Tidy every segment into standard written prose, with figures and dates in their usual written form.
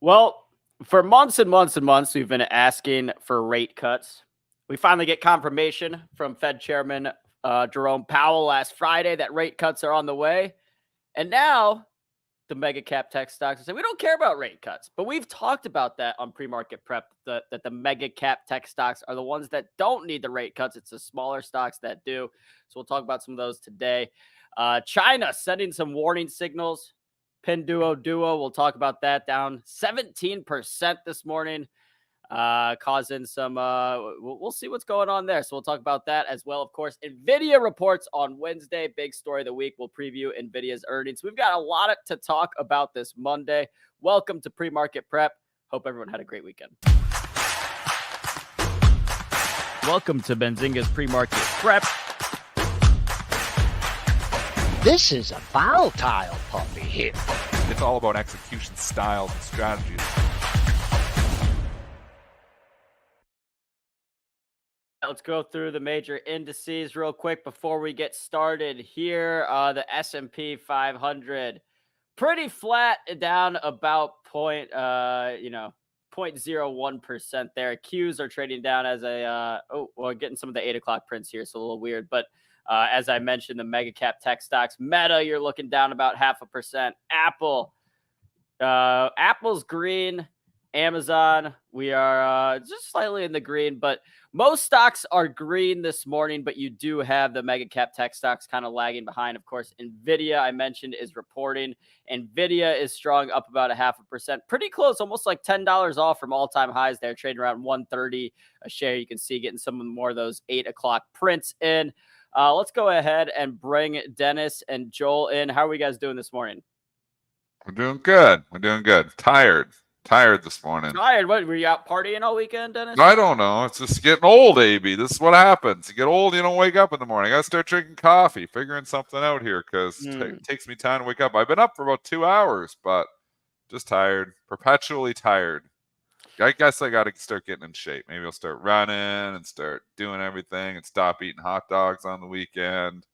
Well, for months and months and months, we've been asking for rate cuts. We finally get confirmation from Fed Chairman Jerome Powell last Friday that rate cuts are on the way. And now the mega cap tech stocks say we don't care about rate cuts. But we've talked about that on pre-market prep, that the mega cap tech stocks are the ones that don't need the rate cuts. It's the smaller stocks that do. So we'll talk about some of those today. China sending some warning signals. Pinduoduo, we'll talk about that, down 17% this morning, causing some, we'll see what's going on there. So we'll talk about that as well. Of course, Nvidia reports on Wednesday, big story of the week. We'll preview Nvidia's earnings. We've got a lot to talk about this Monday. Welcome to Pre-Market Prep. Hope everyone had a great weekend. Welcome to Benzinga's Pre-Market Prep. This is a volatile puppy here. It's all about execution styles and strategies. Let's go through the major indices real quick before we get started here. The S&P 500, pretty flat, down about 0.01% there. Qs are trading down as we're getting some of the 8 o'clock prints here, so a little weird, but as I mentioned, the mega cap tech stocks, Meta, you're looking down about 0.5%. Apple's green. Amazon, we are just slightly in the green, but most stocks are green this morning, but you do have the mega cap tech stocks kind of lagging behind. Of course, Nvidia, I mentioned, is reporting. Nvidia is strong, up about 0.5%. Pretty close, almost like $10 off from all-time highs there, trading around $130 a share. You can see getting some more of those 8 o'clock prints in. Let's go ahead and bring Dennis and Joel in. How are we guys doing this morning? We're doing good. Tired this morning. Tired? What, were you out partying all weekend, Dennis? I don't know. It's just getting old, AB. This is what happens. You get old, you don't wake up in the morning. I got to start drinking coffee, figuring something out here, because it takes me time to wake up. I've been up for about 2 hours, but just tired. Perpetually tired. I guess I got to start getting in shape. Maybe I'll start running and start doing everything and stop eating hot dogs on the weekend.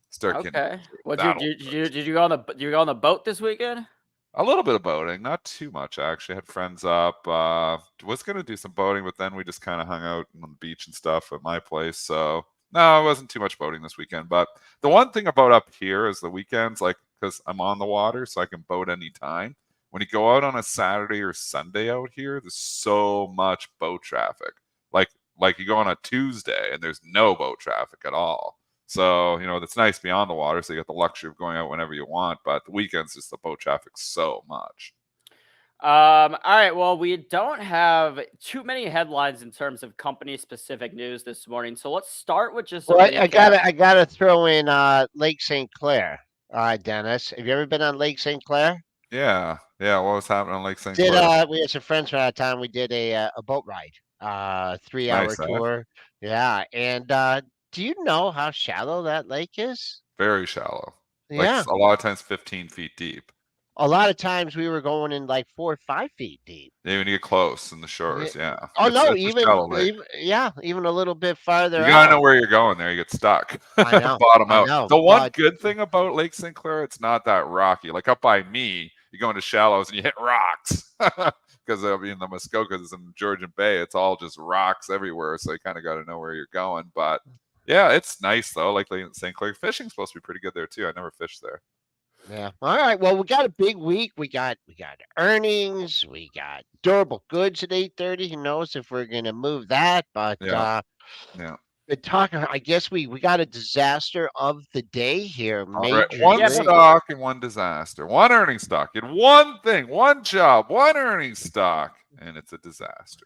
Start getting. What did you go on the boat this weekend? A little bit of boating, not too much actually. I had friends up. Was gonna do some boating, but then we just kind of hung out on the beach and stuff at my place. So no, it wasn't too much boating this weekend. But the one thing about up here is the weekends, like, because I'm on the water, so I can boat anytime. When you go out on a Saturday or Sunday out here, there's so much boat traffic. Like you go on a Tuesday and there's no boat traffic at all. So, that's nice to be on the water, so you got the luxury of going out whenever you want. But the weekends, just the boat traffic so much. All right. Well, we don't have too many headlines in terms of company-specific news this morning. So let's start with just. I gotta throw in Lake St. Clair. Dennis, have you ever been on Lake St. Clair? Yeah. What was happening on Lake St. Clair? We had some friends from out of town. We did a boat ride, 3-hour tour. Yeah, and do you know how shallow that lake is? Very shallow. Yeah. Like, a lot of times 15 feet deep. A lot of times we were going in like 4 or 5 feet deep. Yeah, when you get close in the shores, yeah. Oh, even a little bit farther. You gotta know where you're going there. You get stuck. I know. Bottom out. The one good thing about Lake St. Clair, it's not that rocky. Like up by me, you go into shallows and you hit rocks. Because in the Muskokas, it's in Georgian Bay, it's all just rocks everywhere. So you kind of got to know where you're going. But yeah, it's nice though. Like St. Clair, fishing's supposed to be pretty good there too. I never fished there. Yeah. All right. Well, we got a big week. We got earnings. We got durable goods at 8:30. Who knows if we're gonna move that? But yeah. I guess we got a disaster of the day here. Right. One stock and one disaster. One earnings stock. You had one thing, one job, one earnings stock, and it's a disaster.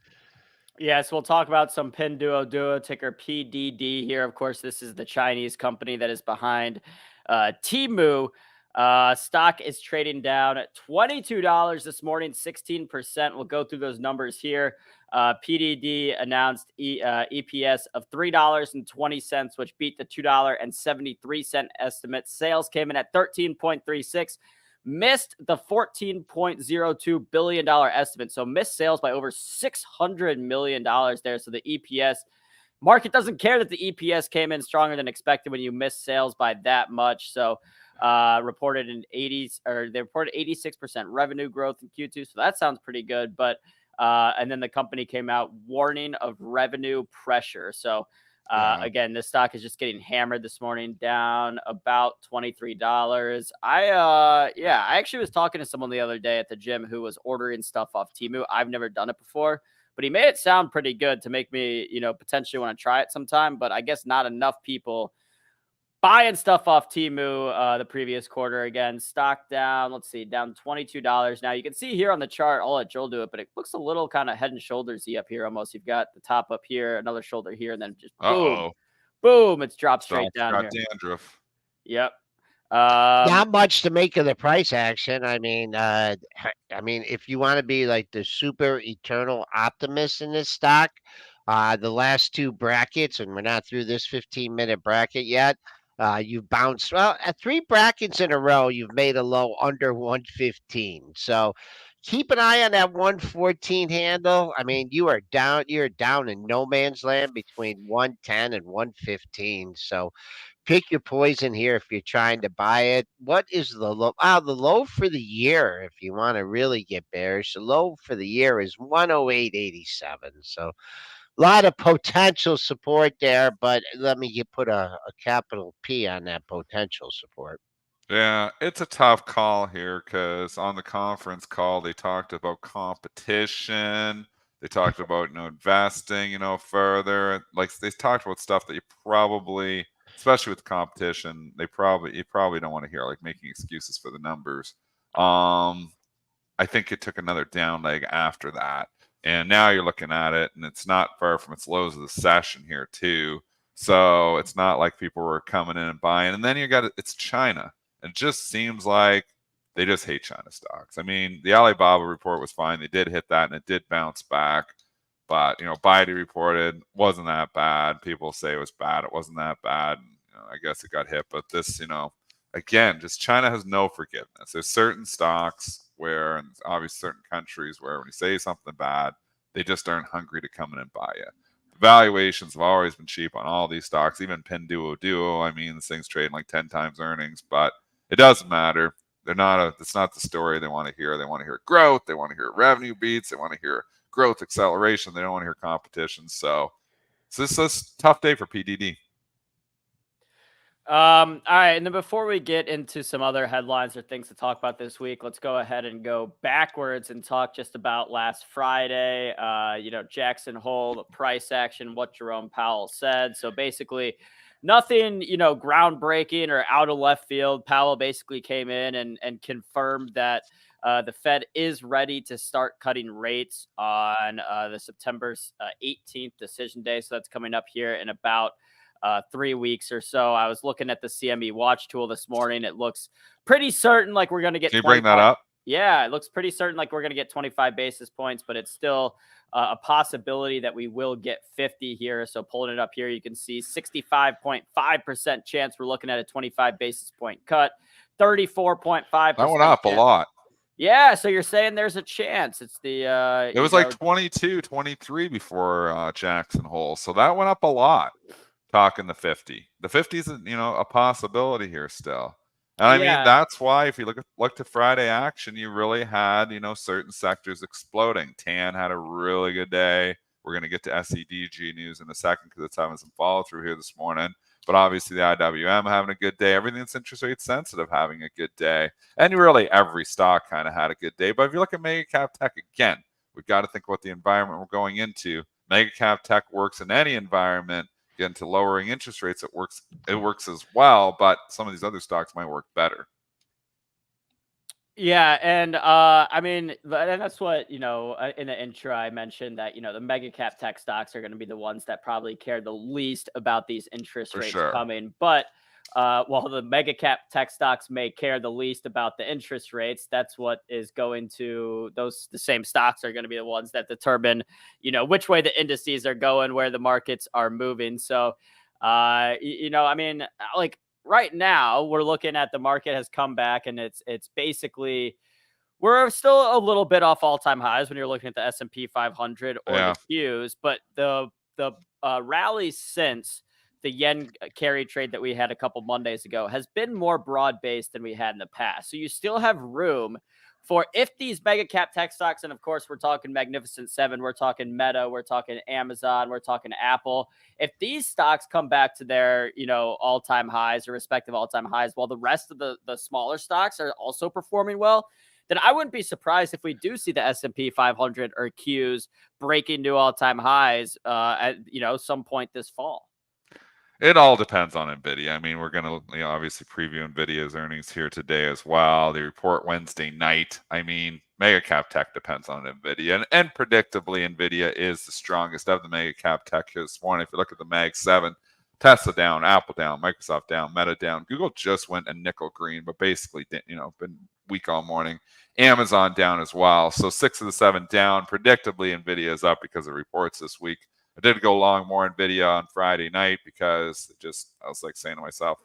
Yes, we'll talk about some Pinduoduo, ticker PDD here. Of course, this is the Chinese company that is behind Temu. Stock is trading down at $22 this morning, 16%. We'll go through those numbers here. PDD announced EPS of $3.20, which beat the $2.73 estimate. Sales came in at 13.36, missed the $14.02 billion estimate. So missed sales by over $600 million there. So the EPS, market doesn't care that the EPS came in stronger than expected when you miss sales by that much. So reported an 80s, or they reported 86% revenue growth in Q2. So that sounds pretty good. But and then the company came out warning of revenue pressure. So again, this stock is just getting hammered this morning, down about $23. I actually was talking to someone the other day at the gym who was ordering stuff off Temu. I've never done it before, but he made it sound pretty good to make me, potentially want to try it sometime. But I guess not enough people buying stuff off Temu the previous quarter. Again, stock down, let's see, down $22. Now you can see here on the chart, I'll let Joel do it, but it looks a little kind of head and shoulders-y up here almost. You've got the top up here, another shoulder here, and then just boom, it's dropped straight down here. Dandruff. Yep. Not much to make of the price action. I mean, if you want to be like the super eternal optimist in this stock, the last two brackets, and we're not through this 15-minute bracket yet. You've bounced at 3 brackets in a row. You've made a low under 115. So keep an eye on that 114 handle. I mean, you're down in no man's land between 110 and 115. So pick your poison here if you're trying to buy it. What is the low? The low for the year, if you want to really get bearish, the low for the year is 108.87. So a lot of potential support there, but let me put a capital P on that potential support. Yeah, it's a tough call here because on the conference call, they talked about competition. They talked about, investing, further. Like they talked about stuff that you probably, especially with competition, you probably don't want to hear, like making excuses for the numbers. I think it took another down leg after that. And now you're looking at it, and it's not far from its lows of the session here, too. So it's not like people were coming in and buying. And then it's China. It just seems like they just hate China stocks. I mean, the Alibaba report was fine. They did hit that, and it did bounce back. But, Baidu reported, wasn't that bad. People say it was bad. It wasn't that bad. I guess it got hit. But this, again, just China has no forgiveness. There's certain stocks where, and obviously certain countries where when you say something bad, they just aren't hungry to come in and buy it. The valuations have always been cheap on all these stocks, even Pinduoduo. I mean, this thing's trading like 10 times earnings, but it doesn't matter. It's not the story they want to hear. They want to hear growth. They want to hear revenue beats. They want to hear growth acceleration. They don't want to hear competition. So this is a tough day for PDD. All right, and then before we get into some other headlines or things to talk about this week, let's go ahead and go backwards and talk just about last Friday. Jackson Hole, the price action, what Jerome Powell said. So basically, nothing, groundbreaking or out of left field. Powell basically came in and confirmed that the Fed is ready to start cutting rates on the September 18th decision day. So that's coming up here in about 3 weeks or so. I was looking at the CME watch tool this morning. It looks pretty certain like we're going to get. Can you bring that up? Yeah, it looks pretty certain like we're going to get 25 basis points, but it's still a possibility that we will get 50 here. So pulling it up here, you can see 65.5% chance we're looking at a 25 basis point cut, 34.5%. That went up a lot. Yeah, so you're saying there's a chance. It's the it was like 22, 23 before Jackson Hole, so that went up a lot. Talking the 50. The 50 is, a possibility here still. And I mean, that's why if you look to Friday action, you really had, certain sectors exploding. TAN had a really good day. We're going to get to SEDG news in a second because it's having some follow through here this morning. But obviously the IWM having a good day. Everything that's interest rate sensitive having a good day. And really every stock kind of had a good day. But if you look at mega cap tech again, we've got to think about the environment we're going into. Mega cap tech works in any environment. Get into lowering interest rates, it works as well, but some of these other stocks might work better. Yeah, and and that's what, in the intro I mentioned that, the mega cap tech stocks are going to be the ones that probably care the least about these interest rates coming. But while the mega cap tech stocks may care the least about the interest rates, that's what is going to the same stocks are going to be the ones that determine, which way the indices are going, where the markets are moving. So, like right now we're looking at the market has come back and it's basically we're still a little bit off all-time highs when you're looking at the S&P 500 or the Qs, but the rally since the yen carry trade that we had a couple Mondays ago has been more broad-based than we had in the past. So you still have room for, if these mega cap tech stocks, and of course we're talking Magnificent Seven, we're talking Meta, we're talking Amazon, we're talking Apple. If these stocks come back to their, all-time highs or respective all-time highs, while the rest of the smaller stocks are also performing well, then I wouldn't be surprised if we do see the S&P 500 or Qs breaking new all-time highs at some point this fall. It all depends on Nvidia. I mean, we're going to obviously preview Nvidia's earnings here today as well. They report Wednesday night. I mean, mega cap tech depends on Nvidia, and predictably, Nvidia is the strongest of the mega cap tech this morning. If you look at the Mag 7, Tesla down, Apple down, Microsoft down, Meta down. Google just went a nickel green, but basically, been weak all morning. Amazon down as well. So 6 of the 7 down. Predictably, Nvidia is up because of reports this week. I did go long more Nvidia on Friday night because I was like saying to myself,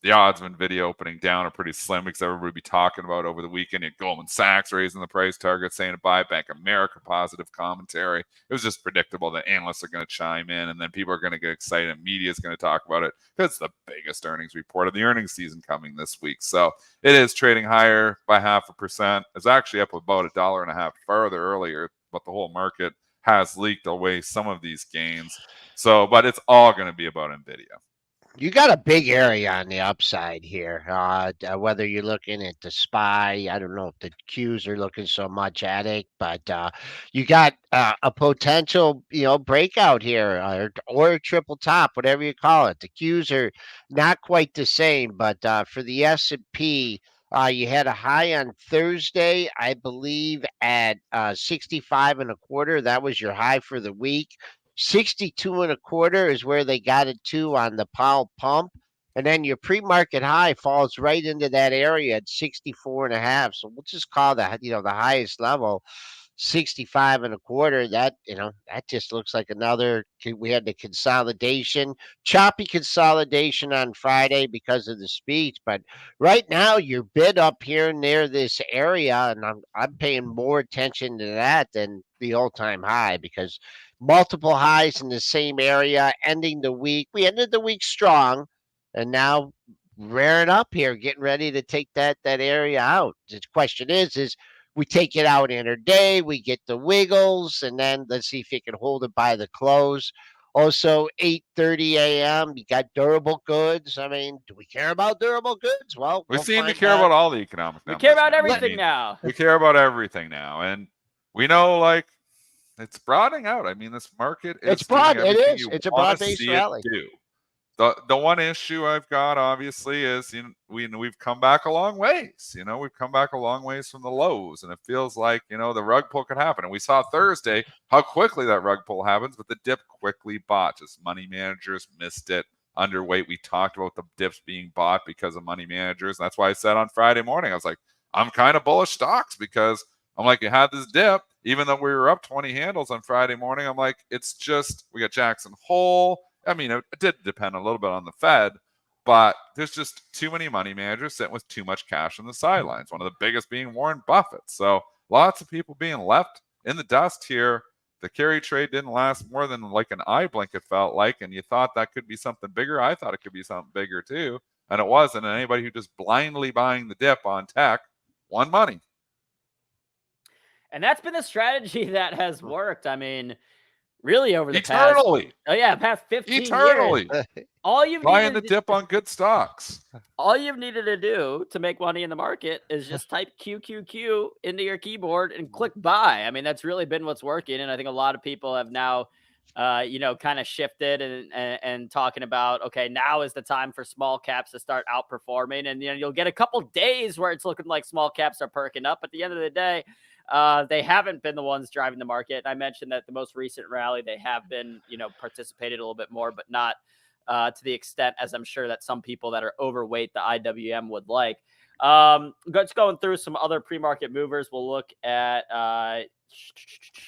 the odds of Nvidia opening down are pretty slim because everybody be talking about over the weekend. You had Goldman Sachs raising the price target, saying to buy Bank of America, positive commentary. It was just predictable that analysts are going to chime in, and then people are going to get excited, and media is going to talk about it because it's the biggest earnings report of the earnings season coming this week. So it is trading higher by 0.5%. It's actually up about $1.50 further earlier, but the whole market has leaked away some of these gains. So, but it's all going to be about Nvidia. You got a big area on the upside here. Whether you're looking at the SPY, I don't know if the Qs are looking so much at it, but you got a potential, breakout here, or a triple top, whatever you call it. The Qs are not quite the same, but for the S&P, you had a high on Thursday, I believe, at 65.25. That was your high for the week. 62.25 is where they got it to on the Powell pump. And then your pre-market high falls right into that area at 64.5. So we'll just call that, the highest level 65.25. That just looks like another. We had the consolidation, choppy consolidation on Friday because of the speech, but right now you're bid up here near this area, and I'm paying more attention to that than the all-time high, because multiple highs in the same area ending the week. We ended the week strong, and now rearing up here, getting ready to take that area out. The question is we take it out intraday, we get the wiggles, and then let's see if it can hold it by the close. Also, 8:30 a.m., you got durable goods. I mean, do we care about durable goods? Well, we we'll seem to find care out. about all the economic numbers. We care about everything now. We care about everything now. And we know, it's broadening out. I mean, this market is broad. doing It everything is. you It's a want to broad-based see rally. it do. The one issue I've got, obviously, is we've come back a long ways. We've come back a long ways from the lows, and it feels like the rug pull could happen. And we saw Thursday how quickly that rug pull happens, but the dip quickly bought. Just money managers missed it. Underweight. We talked about the dips being bought because of money managers. And that's why I said on Friday morning, I was like, I'm kind of bullish stocks, because I'm like, you had this dip, even though we were up 20 handles on Friday morning. I'm like, it's just, we got Jackson Hole. I mean, it did depend a little bit on the Fed, but there's just too many money managers sitting with too much cash on the sidelines, one of the biggest being Warren Buffett. So lots of people being left in the dust here. The carry trade didn't last more than like an eye blink, it felt like, and you thought that could be something bigger. I thought it could be something bigger too, and it wasn't. And anybody who just blindly buying the dip on tech won money. And that's been a strategy that has worked. I mean, really over the Eternally. past 15 Eternally. years. All you've buying needed the dip on good stocks. All you've needed to do to make money in the market is just type QQQ into your keyboard and click buy. I mean, that's really been what's working. And I think a lot of people have now, kind of shifted and talking about, okay, now is the time for small caps to start outperforming. And, you'll get a couple days where it's looking like small caps are perking up. At the end of the day, they haven't been the ones driving the market. And I mentioned that the most recent rally, they have been, participated a little bit more, but not to the extent as I'm sure that some people that are overweight the IWM would like. Just going through some other pre-market movers. We'll look at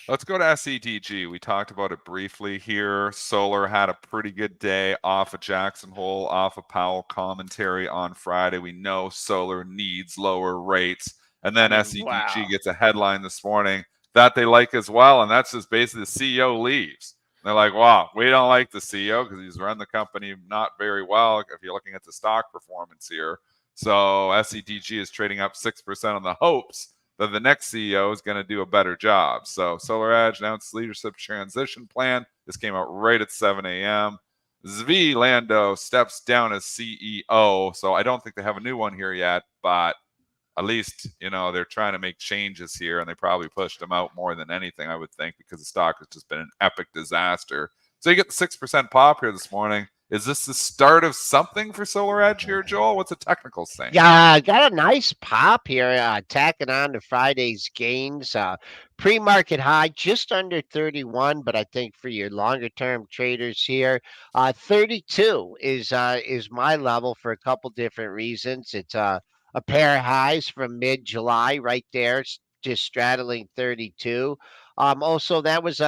let's go to SEDG. We talked about it briefly here. Solar had a pretty good day off of Jackson Hole, off of Powell commentary on Friday. We know solar needs lower rates. And then SEDG gets a headline this morning that they like as well, and that's just basically the CEO leaves. They're like, wow, we don't like the CEO because he's run the company not very well. If you're looking at the stock performance here, so SEDG is trading up 6% on the hopes that the next CEO is going to do a better job. So SolarEdge announced leadership transition plan. This came out right at 7 a.m. Zvi Lando steps down as CEO. So I don't think they have a new one here yet, but at least, they're trying to make changes here, and they probably pushed him out more than anything, I would think, because the stock has just been an epic disaster. So you get the 6% pop here this morning. Is this the start of something for SolarEdge here, Joel? What's the technical saying? Yeah, got a nice pop here, tacking on to Friday's gains. Pre-market high just under 31, but I think for your longer-term traders here, 32 is my level for a couple different reasons. It's a pair of highs from mid-July right there, just straddling 32. Also, that was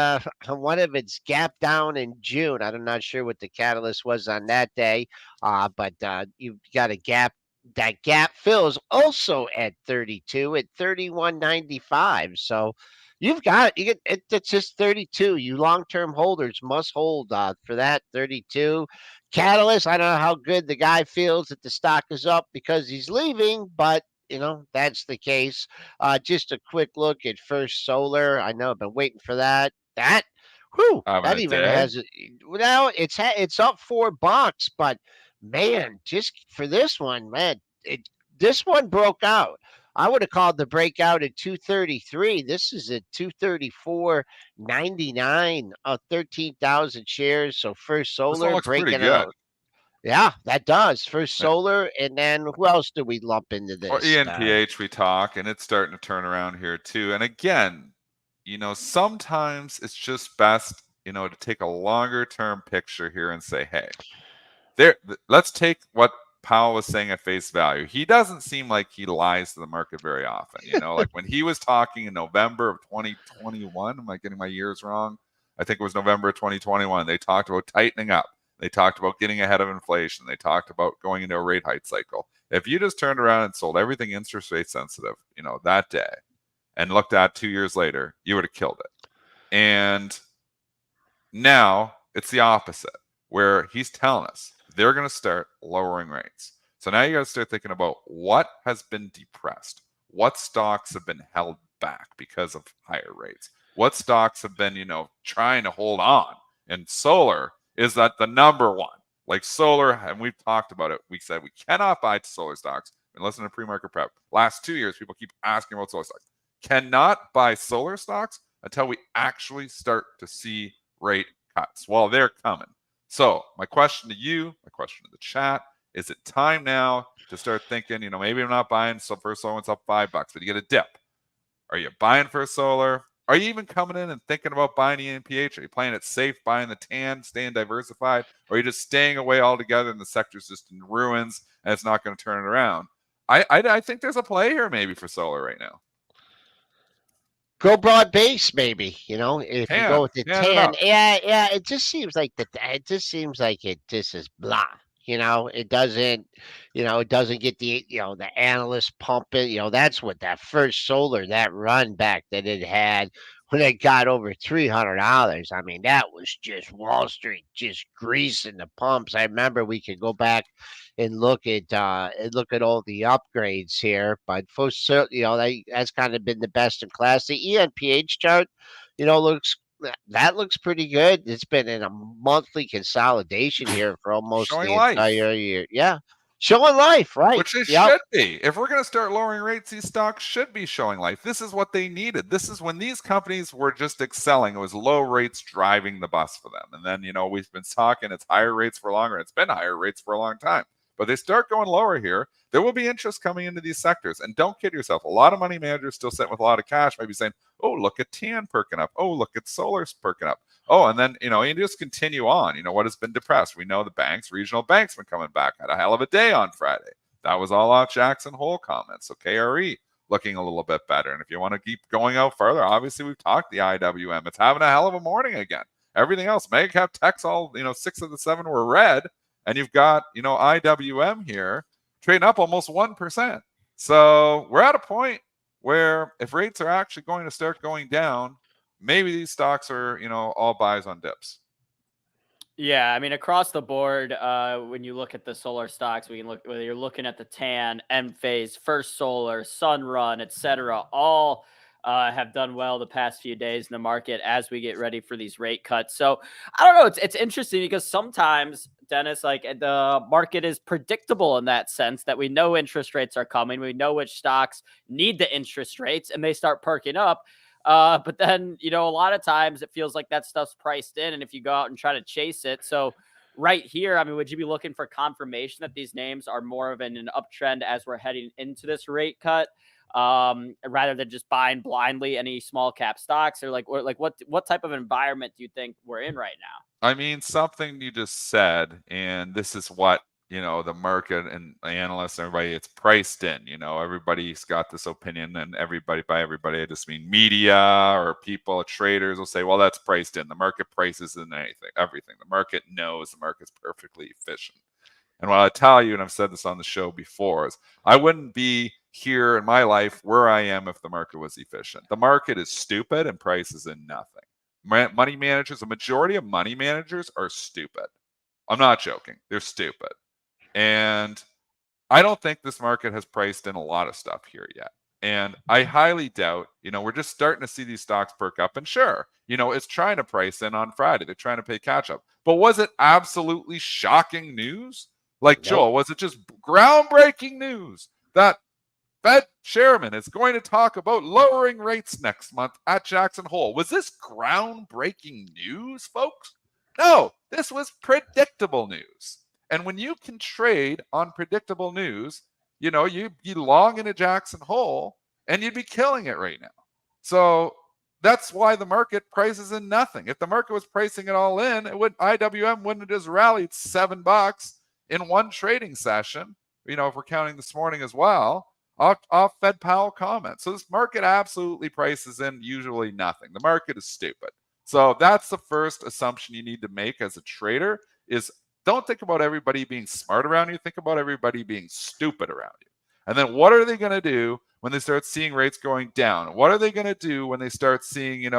one of its gap down in June. I'm not sure what the catalyst was on that day, but you've got a gap. That gap fills also at 32 at 31.95. So you get it's just 32. You long-term holders must hold for that 32 catalyst. I don't know how good the guy feels that the stock is up because he's leaving, but that's the case. Just a quick look at First Solar. I know I've been waiting for that. Having That a even day? has now it's up $4, but man, just for this one, man, this one broke out. I would have called the breakout at 233. This is at 234.99 of 13,000 shares. So First This one Solar looks pretty breaking good. out. Yeah, that does. First Solar, and then who else do we lump into Or this? ENPH we talk, and it's starting to turn around here too. And again, sometimes it's just best, to take a longer term picture here and say, hey, let's take what Powell was saying at face value. He doesn't seem like he lies to the market very often. Like when he was talking in November of 2021, am I getting my years wrong? I think it was November of 2021. They talked about tightening up. They talked about getting ahead of inflation. They talked about going into a rate hike cycle. If you just turned around and sold everything interest rate sensitive, that day and looked at 2 years later, you would have killed it. And now it's the opposite, where he's telling us they're going to start lowering rates. So now you got to start thinking about what has been depressed, what stocks have been held back because of higher rates, what stocks have been, trying to hold on. And solar is that the number one. Like solar, and we've talked about it. We said we cannot buy solar stocks. And listen to pre-market prep. Last 2 years, people keep asking about solar stocks. Cannot buy solar stocks until we actually start to see rate cuts. Well, they're coming. So my question to you, my question to the chat, is it time now to start thinking, maybe I'm not buying First Solar, it's up $5, but you get a dip. Are you buying First Solar? Are you even coming in and thinking about buying ENPH? Are you playing it safe, buying the tan, staying diversified? Or are you just staying away altogether and the sector's just in ruins and it's not going to turn it around? I think there's a play here maybe for solar right now. Go broad base, maybe. If you go with the tan it 10, up. yeah. It just seems like it just is blah. It doesn't. It doesn't get the analysts pumping. That's what that First Solar, that run back that it had when it got over $300. I mean, that was just Wall Street just greasing the pumps. I remember we could go back and look at all the upgrades here. But first, that's kind of been the best in class. The ENPH chart, that looks pretty good. It's been in a monthly consolidation here for almost Showing the life. entire year. Yeah, showing life, right? Which they should be. If we're going to start lowering rates, these stocks should be showing life. This is what they needed. This is when these companies were just excelling. It was low rates driving the bus for them. And then, we've been talking, it's higher rates for longer. It's been higher rates for a long time. But they start going lower here, there will be interest coming into these sectors. And don't kid yourself. A lot of money managers still sitting with a lot of cash, maybe saying, oh, look at TAN perking up. Oh, look at solar's perking up. Oh, and then, you just continue on. What has been depressed? We know the banks, regional banks been coming back. Had a hell of a day on Friday. That was all off Jackson Hole comments. So KRE looking a little bit better. And if you want to keep going out further, obviously we've talked the IWM. It's having a hell of a morning again. Everything else, mega cap techs, all 6 of the 7 were red. And you've got, IWM here trading up almost 1%. So we're at a point where if rates are actually going to start going down, maybe these stocks are, all buys on dips. Yeah, I mean, across the board, when you look at the solar stocks, we can look whether you're looking at the TAN, Enphase, First Solar, Sunrun, etc. All have done well the past few days in the market as we get ready for these rate cuts. So I don't know. It's interesting because sometimes, Dennis, like the market is predictable in that sense that we know interest rates are coming. We know which stocks need the interest rates, and they start perking up. But then, a lot of times it feels like that stuff's priced in. And if you go out and try to chase it. So right here, I mean, would you be looking for confirmation that these names are more of an uptrend as we're heading into this rate cut? Rather than just buying blindly any small cap stocks, or what type of environment do you think we're in right now? I mean, something you just said, and this is what, the market and analysts, everybody, it's priced in. Everybody's got this opinion, and by everybody, I just mean media or people, traders will say, well, that's priced in. The market prices in everything. The market knows the market's perfectly efficient. And what I tell you, and I've said this on the show before, is I wouldn't be here in my life where I am if the market was efficient. The market is stupid and prices in nothing. Money managers, the majority of money managers are stupid. I'm not joking. They're stupid. And I don't think this market has priced in a lot of stuff here yet. And I highly doubt, we're just starting to see these stocks perk up. And sure, it's trying to price in on Friday. They're trying to pay catch up. But was it absolutely shocking news? Like, Nope. Joel, was it just groundbreaking news that Fed chairman is going to talk about lowering rates next month at Jackson Hole? Was this groundbreaking news, folks? No, this was predictable news. And when you can trade on predictable news, you long into Jackson Hole and you'd be killing it right now. So that's why the market prices in nothing. If the market was pricing it all in, IWM wouldn't have just rallied $7 in one trading session, if we're counting this morning as well, off Fed Powell comments. So this market absolutely prices in usually nothing. The market is stupid. So that's the first assumption you need to make as a trader is don't think about everybody being smart around you. Think about everybody being stupid around you. And then what are they going to do when they start seeing rates going down? What are they going to do when they start seeing,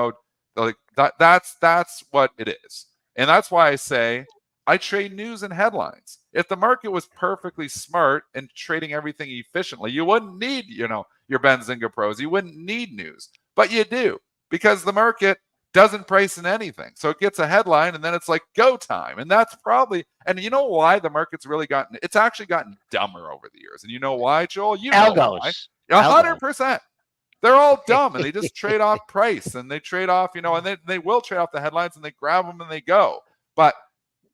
like that's what it is. And that's why I say I trade news and headlines. If the market was perfectly smart and trading everything efficiently, you wouldn't need, your Benzinga pros. You wouldn't need news. But you do, because the market doesn't price in anything. So it gets a headline and then it's like go time. And that's probably, and you know why the market's it's actually gotten dumber over the years. And you know why, Joel? You know why. 100%. They're all dumb and they just trade off price and they trade off, and they will trade off the headlines and they grab them and they go. But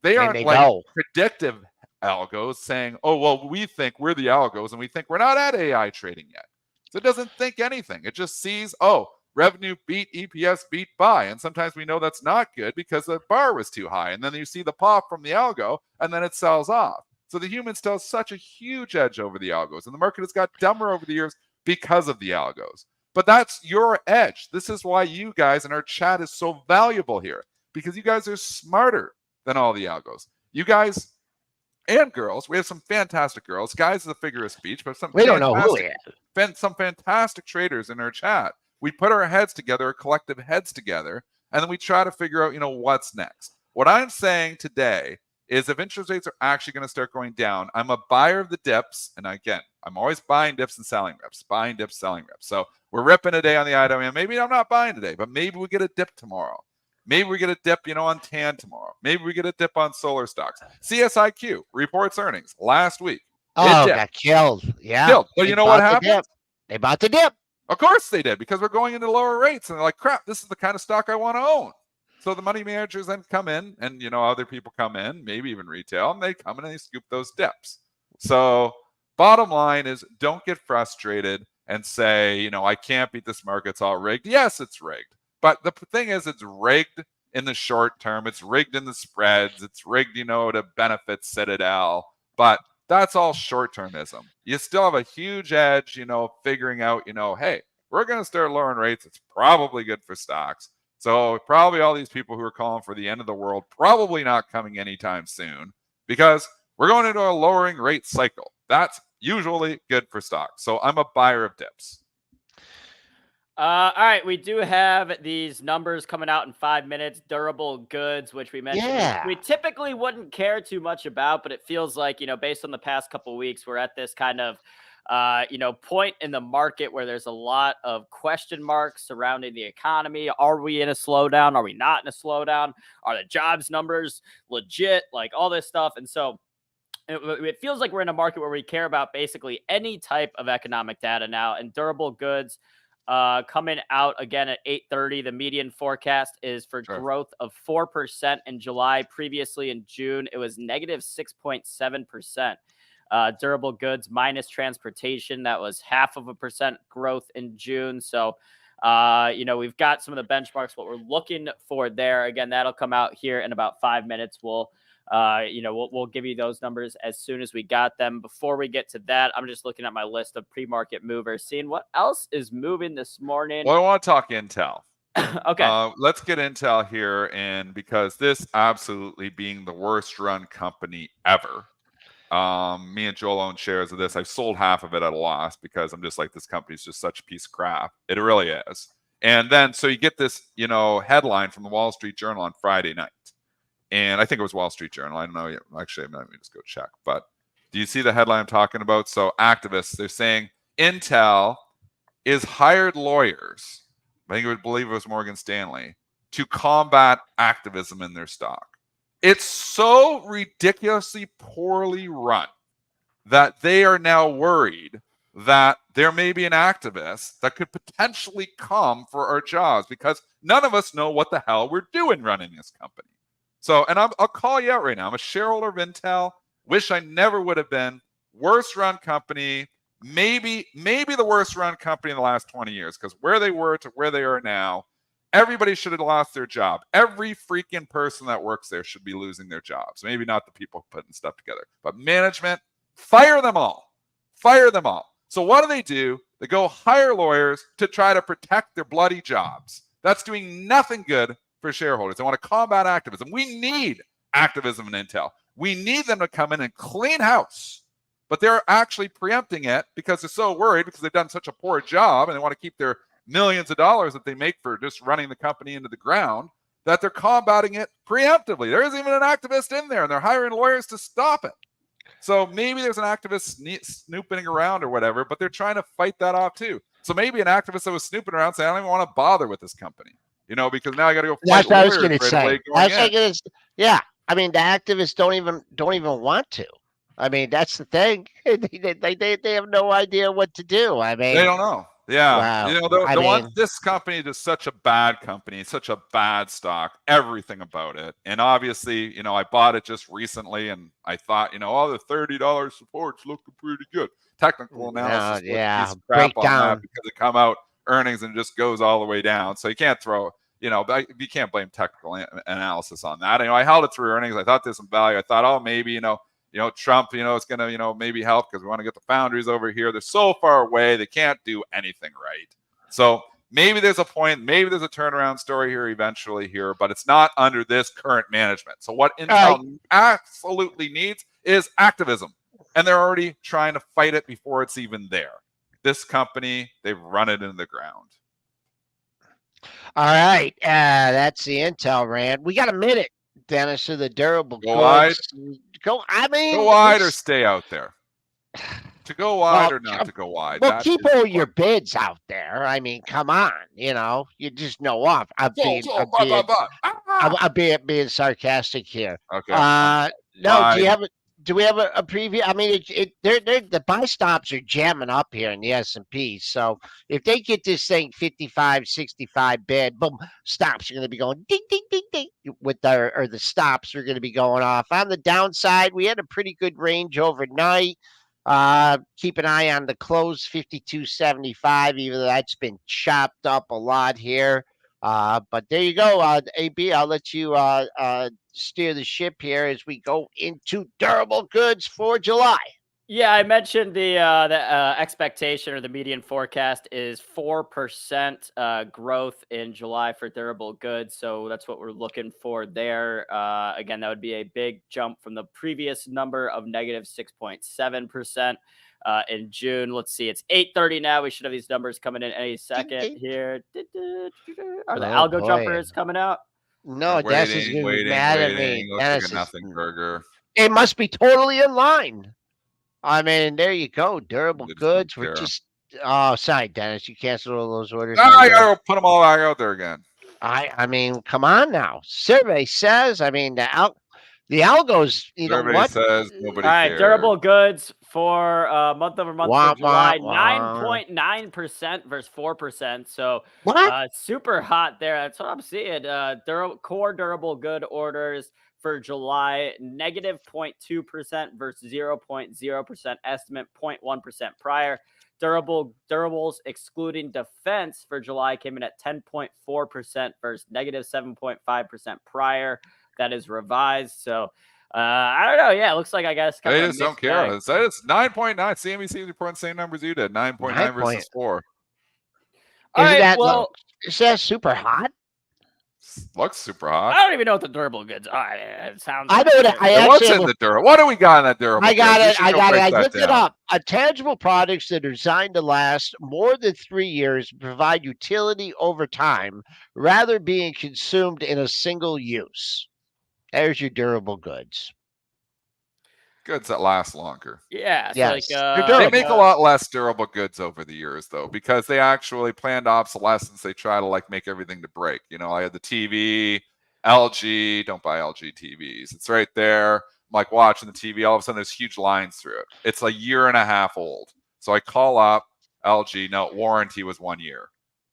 they aren't predictive algos saying, oh, well, we think we're the algos and we think we're not at AI trading yet. So it doesn't think anything. It just sees, oh, revenue beat, EPS beat buy. And sometimes we know that's not good because the bar was too high. And then you see the pop from the algo and then it sells off. So the human still has such a huge edge over the algos. And the market has got dumber over the years because of the algos. But that's your edge. This is why you guys in our chat is so valuable here, because you guys are smarter than all the algos. You guys and girls, we have some fantastic girls. Guys is a figure of speech, but some fantastic traders in our chat. We put our heads together, our collective heads together, and then we try to figure out, what's next. What I'm saying today is if interest rates are actually going to start going down, I'm a buyer of the dips. And again, I'm always buying dips and selling reps, buying dips, selling reps. So we're ripping a day on the IWM. Maybe I'm not buying today, but maybe we get a dip tomorrow. Maybe we get a dip, on TAN tomorrow. Maybe we get a dip on solar stocks. CSIQ reports earnings last week. Oh, got killed. Yeah. Killed. But you know what happened? They bought the dip. Of course they did, because we're going into lower rates. And they're like, crap, this is the kind of stock I want to own. So the money managers then come in and, other people come in, maybe even retail, and they come in and they scoop those dips. So bottom line is don't get frustrated and say, I can't beat this market. It's all rigged. Yes, it's rigged. But the thing is, it's rigged in the short term. It's rigged in the spreads. It's rigged, to benefit Citadel. But that's all short-termism. You still have a huge edge, figuring out, hey, we're going to start lowering rates. It's probably good for stocks. So probably all these people who are calling for the end of the world, probably not coming anytime soon, because we're going into a lowering rate cycle. That's usually good for stocks. So I'm a buyer of dips. All right, we do have these numbers coming out in 5 minutes. Durable goods, which we mentioned, we Yeah. typically wouldn't care too much about, but it feels like, based on the past couple weeks, we're at this kind of, point in the market where there's a lot of question marks surrounding the economy. Are we in a slowdown? Are we not in a slowdown? Are the jobs numbers legit? Like all this stuff. And so it feels like we're in a market where we care about basically any type of economic data now, and durable goods coming out again at 8:30. The median forecast is for Sure. growth of 4% in July. Previously in June, it was negative 6.7%. Durable goods minus transportation, that was 0.5% growth in June. So, we've got some of the benchmarks, what we're looking for there. Again, that'll come out here in about 5 minutes. We'll give you those numbers as soon as we got them. Before we get to that, I'm just looking at my list of pre-market movers, seeing what else is moving this morning. Well, I want to talk Intel. Okay. Let's get Intel here, and because this absolutely being the worst run company ever. Me and Joel own shares of this. I've sold half of it at a loss because I'm just like, this company's just such a piece of crap. It really is. And then so you get this, headline from the Wall Street Journal on Friday night. And I think it was Wall Street Journal. I don't know. Actually, let me just go check. But do you see the headline I'm talking about? So activists, they're saying Intel is hired lawyers. I believe it was Morgan Stanley, to combat activism in their stock. It's so ridiculously poorly run that they are now worried that there may be an activist that could potentially come for our jobs because none of us know what the hell we're doing running this company. So, and I'll call you out right now. I'm a shareholder of Intel. Wish I never would have been. Worst run company, maybe the worst run company in the last 20 years, because where they were to where they are now, everybody should have lost their job. Every freaking person that works there should be losing their jobs. Maybe not the people putting stuff together, but management, fire them all. Fire them all. So what do? They go hire lawyers to try to protect their bloody jobs. That's doing nothing good for shareholders. They want to combat activism. We need activism in Intel. We need them to come in and clean house. But they're actually preempting it because they're so worried because they've done such a poor job and they want to keep their millions of dollars that they make for just running the company into the ground that they're combating it preemptively. There isn't even an activist in there and they're hiring lawyers to stop it. So maybe there's an activist snooping around or whatever, but they're trying to fight that off too. So maybe an activist that was snooping around saying, I don't even want to bother with this company. Because now I got to go fight That's what I was lawyers going to right say. away going in. Yeah. I mean, the activists don't even want to. I mean, that's the thing. They have no idea what to do. I mean, they don't know. Yeah. Wow. This company is such a bad company, such a bad stock, everything about it. And obviously, I bought it just recently and I thought, the $30 support's looking pretty good. Technical analysis, piece of crap on that because it come out earnings and just goes all the way down. So you can't throw, but you can't blame technical analysis on that. I held it through earnings. I thought there's some value. I thought, oh, maybe, Trump, it's going to, maybe help because we want to get the foundries over here. They're so far away. They can't do anything right. So maybe there's a point, maybe there's a turnaround story here eventually here, but it's not under this current management. So what Intel absolutely needs is activism. And they're already trying to fight it before it's even there. This company, they've run it into the ground. All right. That's the Intel rant. We got a minute, Dennis, of the durable goods. Go wide or stay out there. To go wide or not to go wide. Well, keep all your bids out there. I mean, come on. You just know off. I'm being sarcastic here. Okay. No, do we have a preview? I mean, the buy stops are jamming up here in the S&P. So if they get this thing 55, 65 bid, boom, stops are going to be going ding, ding, ding, ding the stops are going to be going off. On the downside, we had a pretty good range overnight. Keep an eye on the close 52.75, even though that's been chopped up a lot here. But there you go. AB, I'll let you steer the ship here as we go into durable goods for July. Yeah, I mentioned the expectation or the median forecast is 4% growth in July for durable goods. So that's what we're looking for there. Again, that would be a big jump from the previous number of negative 6.7%. in June. Let's see. It's 8:30 now. We should have these numbers coming in any second here. Are the algo jumpers coming out? No, Dennis is going to be mad at me. Looks like a nothing burger. It must be totally in line. I mean, there you go. Durable goods. We're just. Oh, sorry, Dennis. You canceled all those orders. No, I got to put them all back out there again. I mean, come on now. Survey says. I mean, the algos. Survey says nobody All right, cares. durable goods for month over month for July, 9.9% versus 4%. So super hot there. That's what I'm seeing. Core durable good orders for July, negative 0.2% versus 0.0% estimate, 0.1% prior. Durables excluding defense for July came in at 10.4% versus negative 7.5% prior. That is revised. So I don't know. Yeah, it looks like I guess they just don't care. It's 9.9. CNBC reporting the same numbers you did. 9.9 versus 4. Is that super hot? Looks super hot. I don't even know what the durable goods are. It sounds. I know that. What's in the durable? What do we got in that durable? I got it. I looked it up. Tangible products that are designed to last more than 3 years, provide utility over time, rather being consumed in a single use. There's your durable goods. Goods that last longer. Yeah. Yes. They make a lot less durable goods over the years, though, because they actually planned obsolescence. They try to make everything to break. I had the TV, LG. Don't buy LG TVs. It's right there. I'm watching the TV. All of a sudden, there's huge lines through it. It's a year and a half old. So I call up LG. No, warranty was 1 year.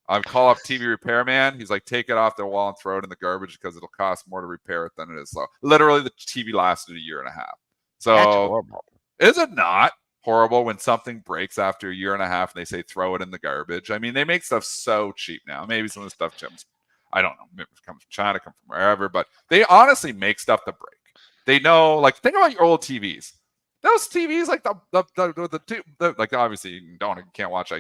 I call up TV repairman. He's like, take it off their wall and throw it in the garbage because it'll cost more to repair it than it is. So literally, the TV lasted a year and a half. So that's horrible. Is it not horrible when something breaks after a year and a half and they say throw it in the garbage? I mean, they make stuff so cheap now. Maybe some of the stuff comes, I don't know, maybe it comes from China, comes from wherever, but they honestly make stuff to break. They know, think about your old TVs. Those TVs, obviously you can't watch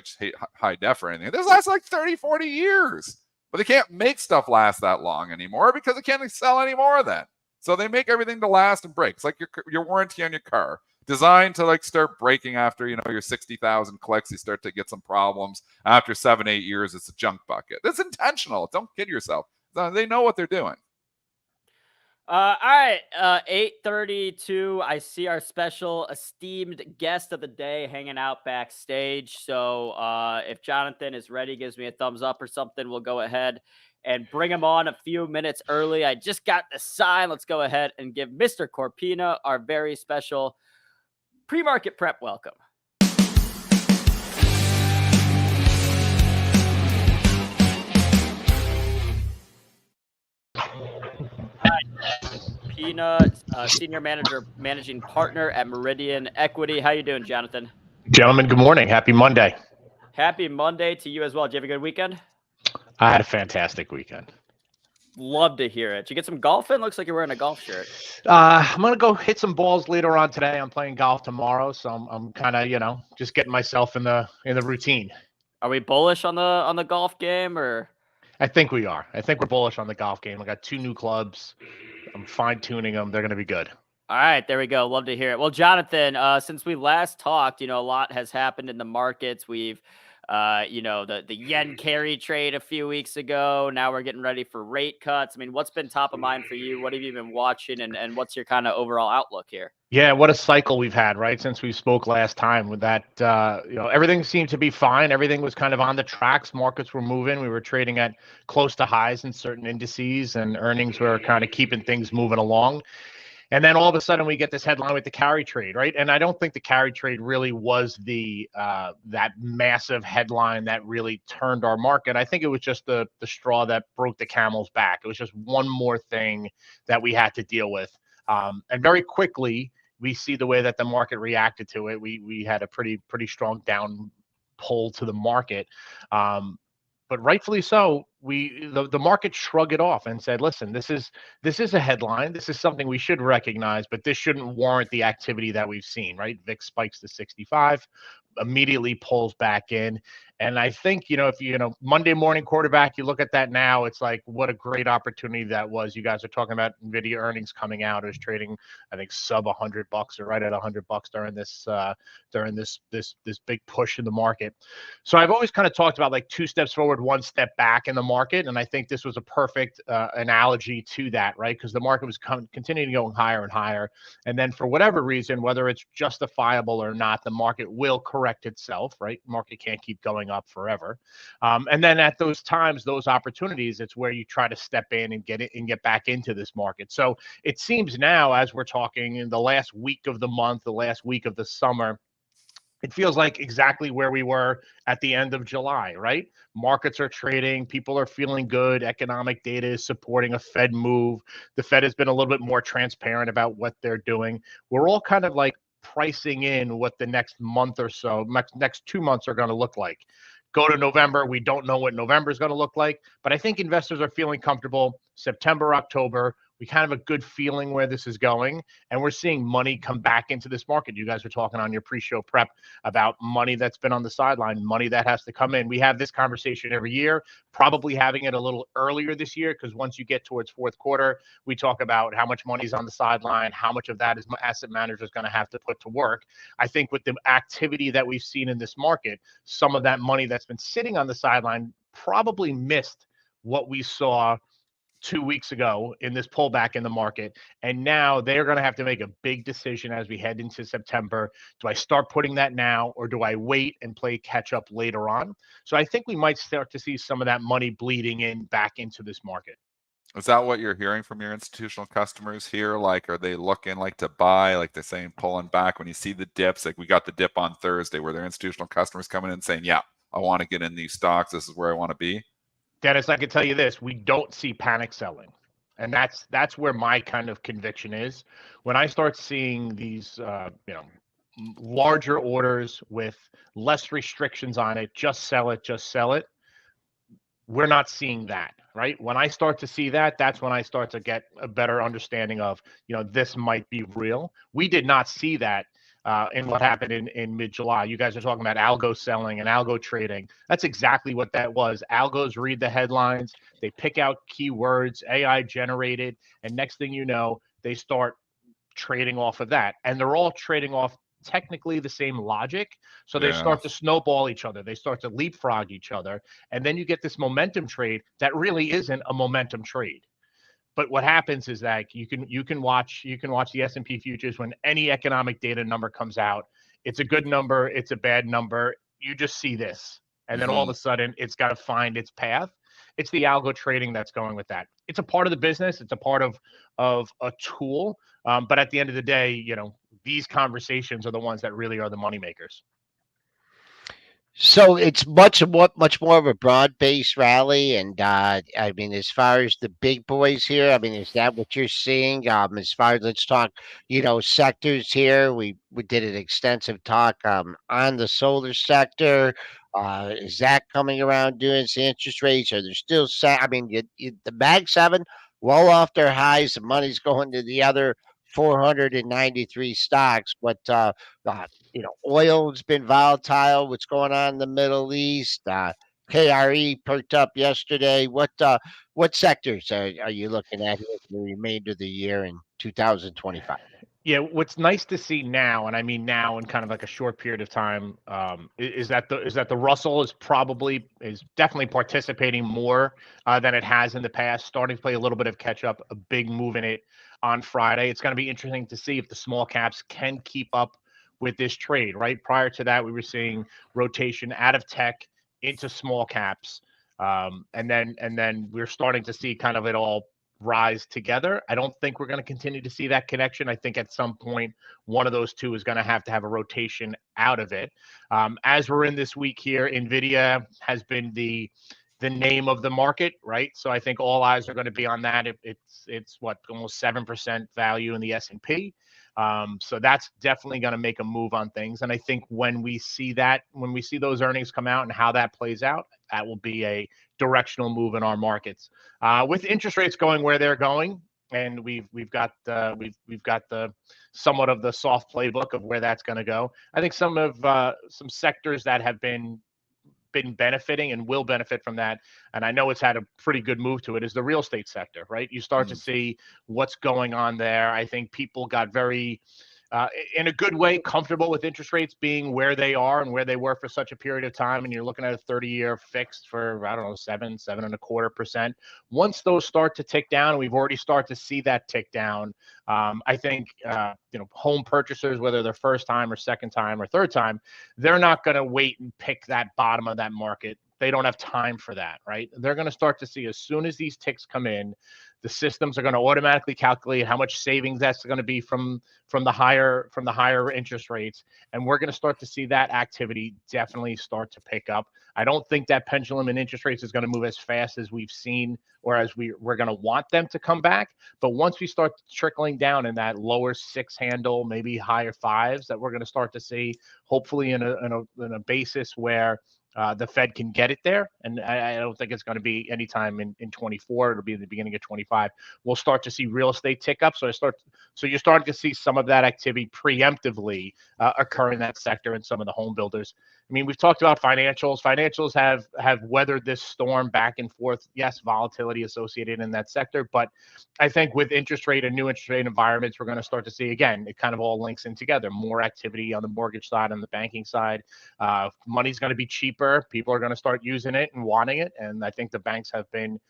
high def or anything. Those last 30, 40 years. But they can't make stuff last that long anymore because they can't sell anymore then. So they make everything to last and break. It's like your warranty on your car, designed to start breaking after your 60,000 clicks. You start to get some problems after 7-8 years. It's a junk bucket. It's intentional. Don't kid yourself. They know what they're doing. All right, 8:32. I see our special esteemed guest of the day hanging out backstage. So if Jonathan is ready, gives me a thumbs up or something, we'll go ahead and bring him on a few minutes early. I just got the sign. Let's go ahead and give Mr. Corpina our very special pre-market prep welcome. Hi, Corpina, senior managing partner at Meridian Equity. How you doing, Jonathan? Gentlemen, good morning. Happy Monday. Happy Monday to you as well. Did you have a good weekend? I had a fantastic weekend. Love to hear it. Did you get some golf in? Looks like you're wearing a golf shirt. I'm going to go hit some balls later on today. I'm playing golf tomorrow, so I'm kind of, just getting myself in the routine. Are we bullish on the golf game, or? I think we are. I think we're bullish on the golf game. I got 2 new clubs. I'm fine-tuning them. They're going to be good. All right, there we go. Love to hear it. Well, Jonathan, since we last talked, a lot has happened in the markets. We've the yen carry trade a few weeks ago. Now we're getting ready for rate cuts. I mean, what's been top of mind for you? What have you been watching, and what's your kind of overall outlook here? Yeah, what a cycle we've had, right? Since we spoke last time, with that, everything seemed to be fine. Everything was kind of on the tracks. Markets were moving. We were trading at close to highs in certain indices, and earnings were kind of keeping things moving along. And then all of a sudden we get this headline with the carry trade, right? And I don't think the carry trade really was the that massive headline that really turned our market. I think it was just the straw that broke the camel's back. It was just one more thing that we had to deal with. And very quickly, we see the way that the market reacted to it. We had a pretty strong down pull to the market. But rightfully so, the market shrugged it off and said, listen, this is a headline. This is something we should recognize, but this shouldn't warrant the activity that we've seen, right? VIX spikes to 65, immediately pulls back in. And I think, if Monday morning quarterback, you look at that now, it's like, what a great opportunity that was. You guys are talking about Nvidia earnings coming out. It was trading, I think, sub $100 or right at $100 during this big push in the market. So I've always kind of talked about like 2 steps forward, 1 step back in the market. And I think this was a perfect analogy to that, right? Because the market was continuing going higher and higher. And then for whatever reason, whether it's justifiable or not, the market will correct itself, right? Market can't keep going up forever. And then at those times, those opportunities, it's where you try to step in and get back into this market. So it seems now, as we're talking in the last week of the month, the last week of the summer, it feels like exactly where we were at the end of July, right? Markets are trading, people are feeling good, economic data is supporting a Fed move. The Fed has been a little bit more transparent about what they're doing. We're all kind of like pricing in what the next month or so, next 2 months are going to look like. Go to November, we don't know what November is going to look like, but I think investors are feeling comfortable. September, October, we kind of have a good feeling where this is going, and we're seeing money come back into this market. You guys were talking on your pre-show prep about money that's been on the sideline, money that has to come in. We have this conversation every year, probably having it a little earlier this year, because once you get towards fourth quarter, we talk about how much money's on the sideline, how much of that is asset managers going to have to put to work. I think with the activity that we've seen in this market, some of that money that's been sitting on the sideline probably missed what we saw 2 weeks ago in this pullback in the market. And now they're going to have to make a big decision as we head into September. Do I start putting that now, or do I wait and play catch up later on? So I think we might start to see some of that money bleeding in back into this market. Is that what you're hearing from your institutional customers here? Like, are they looking like to buy, like they're saying pulling back when you see the dips? Like we got the dip on Thursday, where their institutional customers coming in saying, yeah, I want to get in these stocks. This is where I want to be. Dennis, I can tell you this, we don't see panic selling. And that's where my kind of conviction is. When I start seeing these, larger orders with less restrictions on it, just sell it, we're not seeing that, right? When I start to see that, that's when I start to get a better understanding of, this might be real. We did not see that in what happened in mid-July. You guys are talking about algo selling and algo trading. That's exactly what that was. Algos read the headlines, they pick out keywords, AI generated, and next thing you know, they start trading off of that. And they're all trading off technically the same logic. So they start to snowball each other. They start to leapfrog each other. And then you get this momentum trade that really isn't a momentum trade. But what happens is that you can watch the S&P futures when any economic data number comes out. It's a good number, it's a bad number. You just see this. And then all of a sudden it's got to find its path. It's the algo trading that's going with that. It's a part of the business. It's a part of a tool. But at the end of the day, these conversations are the ones that really are the money makers. So it's much more of a broad-based rally, and I mean, as far as the big boys here, I mean, is that what you're seeing? As far as, let's talk, sectors here. We did an extensive talk on the solar sector. Is that coming around doing the interest rates? Are there still I mean, the Mag 7 well off their highs. The money's going to the other 493 stocks, but oil's been volatile. What's going on in the Middle East? KRE perked up yesterday. What sectors are you looking at here for the remainder of the year in 2025? Yeah, what's nice to see now, and I mean now in kind of like a short period of time, is that the Russell is definitely participating more than it has in the past, starting to play a little bit of catch up, a big move in it on Friday. It's going to be interesting to see if the small caps can keep up with this trade, right? Prior to that, we were seeing rotation out of tech into small caps, and then we're starting to see kind of it all rise together. I don't think we're going to continue to see that connection. I think at some point, one of those two is going to have a rotation out of it. As we're in this week here, Nvidia has been the name of the market, right? So I think all eyes are going to be on that. It's what, almost 7% value in the S&P. So that's definitely going to make a move on things. And I think when we see those earnings come out and how that plays out, that will be a directional move in our markets. With interest rates going where they're going, and we've got the somewhat of the soft playbook of where that's going to go. I think some sectors that have been been benefiting and will benefit from that, and I know it's had a pretty good move to it, is the real estate sector, right? You start to see what's going on there. I think people got very, in a good way, comfortable with interest rates being where they are and where they were for such a period of time. And you're looking at a 30-year fixed for, I don't know, 7.25%. Once those start to tick down, and we've already started to see that tick down, I think, home purchasers, whether they're first time or second time or third time, they're not going to wait and pick that bottom of that market. They don't have time for that, right? They're going to start to see, as soon as these ticks come in, the systems are going to automatically calculate how much savings that's going to be from the higher interest rates, and we're going to start to see that activity definitely start to pick up. I don't think that pendulum in interest rates is going to move as fast as we've seen, or as we're going to want them to come back. But once we start trickling down in that lower 6 handle, maybe higher 5s, that we're going to start to see, hopefully in a basis where the Fed can get it there. And I don't think it's going to be anytime in 24. It'll be in the beginning of 25. We'll start to see real estate tick up. So you're starting to see some of that activity preemptively occur in that sector and some of the home builders. I mean, we've talked about financials. Financials have weathered this storm back and forth. Yes, volatility associated in that sector. But I think with interest rate and new interest rate environments, we're going to start to see, again, it kind of all links in together. More activity on the mortgage side, on the banking side. Money's going to be cheaper. People are going to start using it and wanting it. And I think the banks have been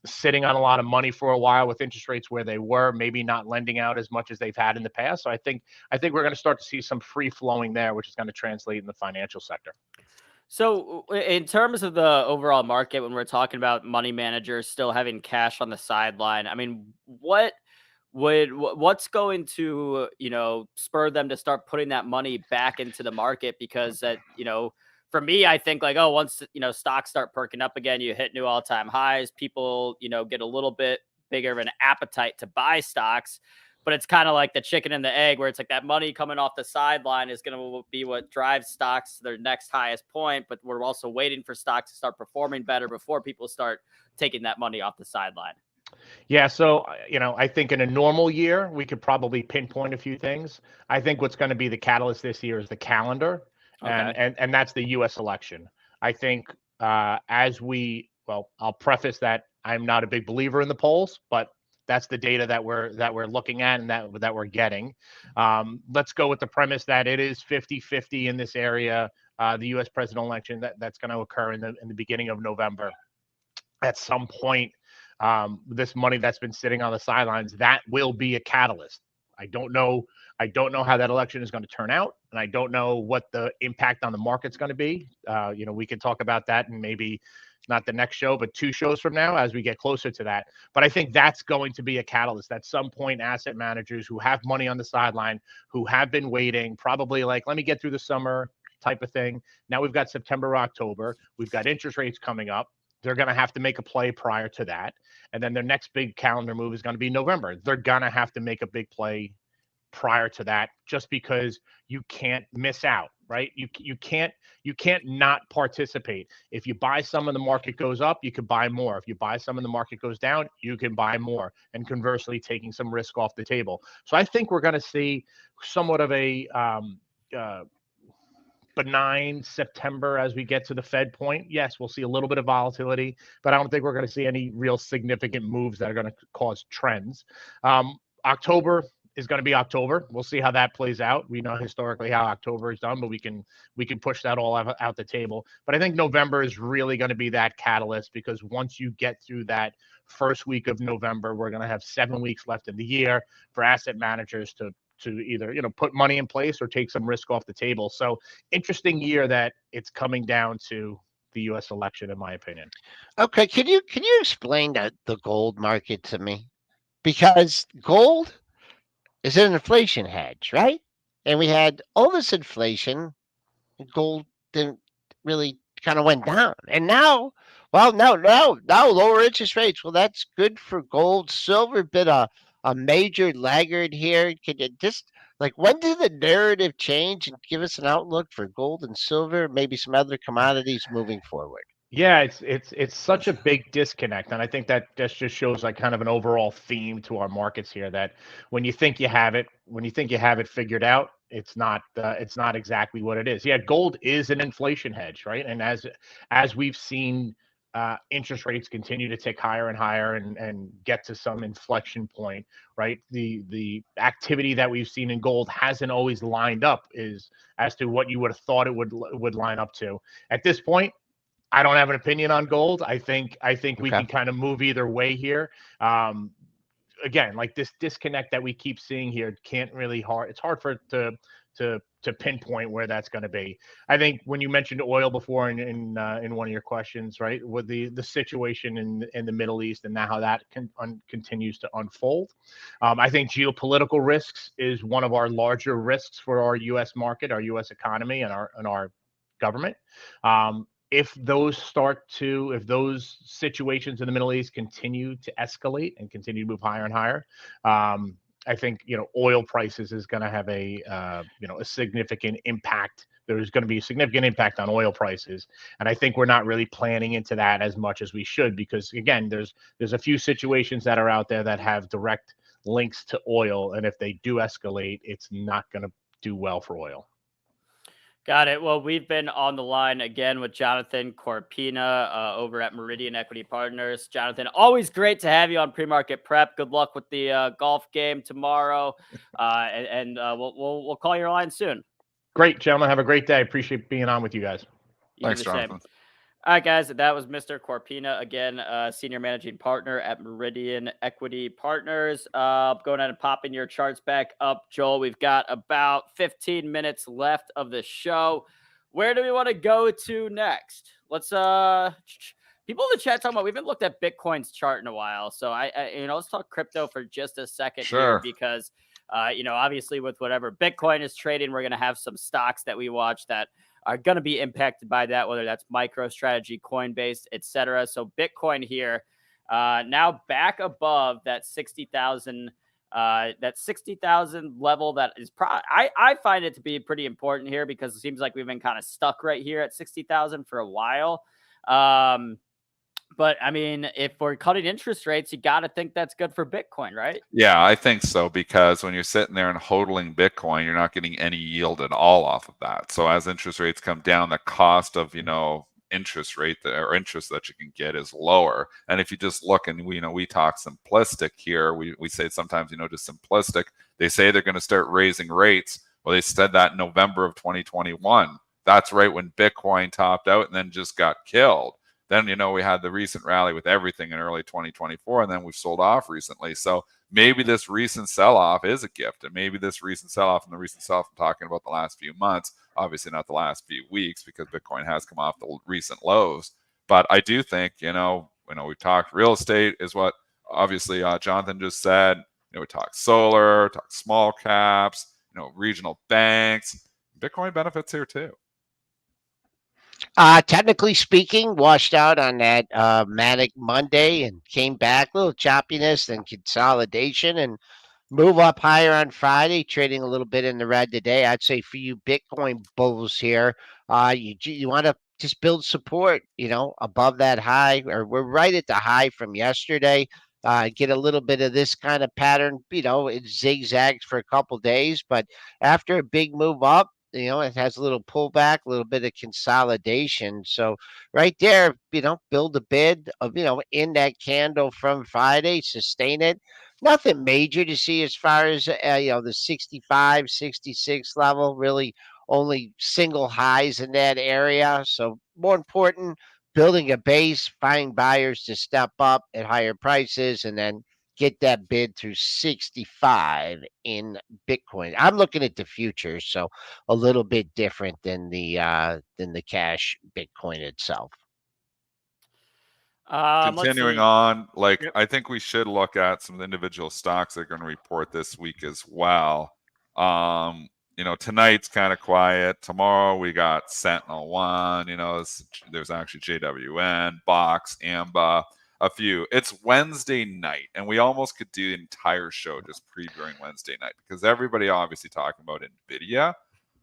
sitting on a lot of money for a while with interest rates where they were, maybe not lending out as much as they've had in the past. So I think we're going to start to see some free flowing there, which is going to translate in the financial sector. So in terms of the overall market, when we're talking about money managers still having cash on the sideline, I mean, what's going to, spur them to start putting that money back into the market? Because that, for me, I think like, once, stocks start perking up again, you hit new all-time highs, people, get a little bit bigger of an appetite to buy stocks. But it's kind of like the chicken and the egg, where it's like that money coming off the sideline is going to be what drives stocks to their next highest point. But we're also waiting for stocks to start performing better before people start taking that money off the sideline. Yeah, so, I think in a normal year, we could probably pinpoint a few things. I think what's going to be the catalyst this year is the calendar, and that's the U.S. election. I think I'll preface that I'm not a big believer in the polls, but that's the data that we're looking at and that we're getting. Let's go with the premise that it is 50-50 in this area. The U.S. presidential election that's going to occur in the beginning of November. At some point, this money that's been sitting on the sidelines, that will be a catalyst. I don't know how that election is going to turn out, and I don't know what the impact on the market's going to be. We can talk about that in maybe not the next show, but 2 shows from now as we get closer to that. But I think that's going to be a catalyst. At some point, asset managers who have money on the sideline, who have been waiting, probably like, let me get through the summer type of thing. Now we've got September, October. We've got interest rates coming up. They're going to have to make a play prior to that. And then their next big calendar move is going to be November. They're going to have to make a big play prior to that, just because you can't miss out, right? You can't not participate. If you buy some and the market goes up, you could buy more. If you buy some and the market goes down, you can buy more. And conversely, taking some risk off the table. So I think we're going to see somewhat of a benign September as we get to the Fed point. Yes, we'll see a little bit of volatility, but I don't think we're going to see any real significant moves that are going to cause trends. October is going to be October. We'll see how that plays out. We know historically how October is done, but we can push that all out the table. But I think November is really going to be that catalyst, because once you get through that first week of November, we're going to have 7 weeks left in the year for asset managers to either, put money in place or take some risk off the table. So interesting year that it's coming down to the U.S. election, in my opinion. Okay. Can you explain the gold market to me? Because gold is an inflation hedge, right? And we had all this inflation, gold didn't really kind of went down. And now lower interest rates. Well, that's good for gold. Silver been a major laggard here. Can you just, when did the narrative change and give us an outlook for gold and silver, maybe some other commodities moving forward? Yeah, it's such a big disconnect, and I think that just shows kind of an overall theme to our markets here, that when you think you have it figured out, it's not exactly what it is. Yeah, gold is an inflation hedge, right? And as we've seen interest rates continue to tick higher and higher and get to some inflection point, right? The activity that we've seen in gold hasn't always lined up as to what you would have thought it would line up to. At this point, I don't have an opinion on gold. I think we can kind of move either way here. Again, like this disconnect that we keep seeing here it's hard for it to pinpoint where that's going to be. I think when you mentioned oil before in one of your questions, right, with the situation in the Middle East and now how that continues to unfold, I think geopolitical risks is one of our larger risks for our U.S. market, our U.S. economy, and our government. If those situations in the Middle East continue to escalate and continue to move higher and higher, I think oil prices is going to have a significant impact. There's going to be a significant impact on oil prices, and I think we're not really planning into that as much as we should, because again, there's a few situations that are out there that have direct links to oil, and if they do escalate, it's not going to do well for oil. Got it. Well, we've been on the line again with Jonathan Corpina over at Meridian Equity Partners. Jonathan, always great to have you on Pre-Market Prep. Good luck with the golf game tomorrow, and we'll call your line soon. Great, gentlemen. Have a great day. Appreciate being on with you guys. Thanks, Jonathan. All right, guys, that was Mr. Corpina, again, Senior Managing Partner at Meridian Equity Partners. Going ahead and popping your charts back up, Joel. We've got about 15 minutes left of the show. Where do we want to go to next? Let's people in the chat talking about, we haven't looked at Bitcoin's chart in a while. So let's talk crypto for just a second here, because obviously with whatever Bitcoin is trading, we're going to have some stocks that we watch that are going to be impacted by that, whether that's MicroStrategy, Coinbase, etc. So Bitcoin here now back above that 60,000 level. That is I find it to be pretty important here, because it seems like we've been kind of stuck right here at 60,000 for a while. But I mean, if we're cutting interest rates, you got to think that's good for Bitcoin, right? Yeah, I think so, because when you're sitting there and hodling Bitcoin, you're not getting any yield at all off of that. So as interest rates come down, the cost of interest rate or interest that you can get is lower. And if you just look, and we talk simplistic here, we say sometimes just simplistic. They say they're going to start raising rates. Well, they said that in November of 2021. That's right when Bitcoin topped out and then just got killed. Then, we had the recent rally with everything in early 2024, and then we've sold off recently. So maybe this recent sell-off is a gift, and maybe this recent sell-off, and the recent sell-off I'm talking about the last few months, obviously not the last few weeks, because Bitcoin has come off the recent lows. But I do think, we talked real estate is what obviously Jonathan just said. We talked solar, talked small caps, regional banks. Bitcoin benefits here too. Technically speaking, washed out on that manic Monday and came back, a little choppiness and consolidation, and move up higher on Friday, trading a little bit in the red today. I'd say for you Bitcoin bulls here, you want to just build support, above that high, or we're right at the high from yesterday. Get a little bit of this kind of pattern, it zigzags for a couple days, but after a big move up, it has a little pullback, a little bit of consolidation. So right there, build a bid of, in that candle from Friday, sustain it. Nothing major to see as far as, the 65, 66 level, really only single highs in that area. So more important, building a base, finding buyers to step up at higher prices, and then get that bid through 65 in Bitcoin. I'm looking at the future, so a little bit different than the cash Bitcoin itself. Continuing on, I think we should look at some individual stocks that are going to report this week as well. Tonight's kind of quiet. Tomorrow we got Sentinel One. There's actually JWN, Box, Amba. A few. It's Wednesday night, and we almost could do the entire show just previewing Wednesday night, because everybody obviously talking about Nvidia,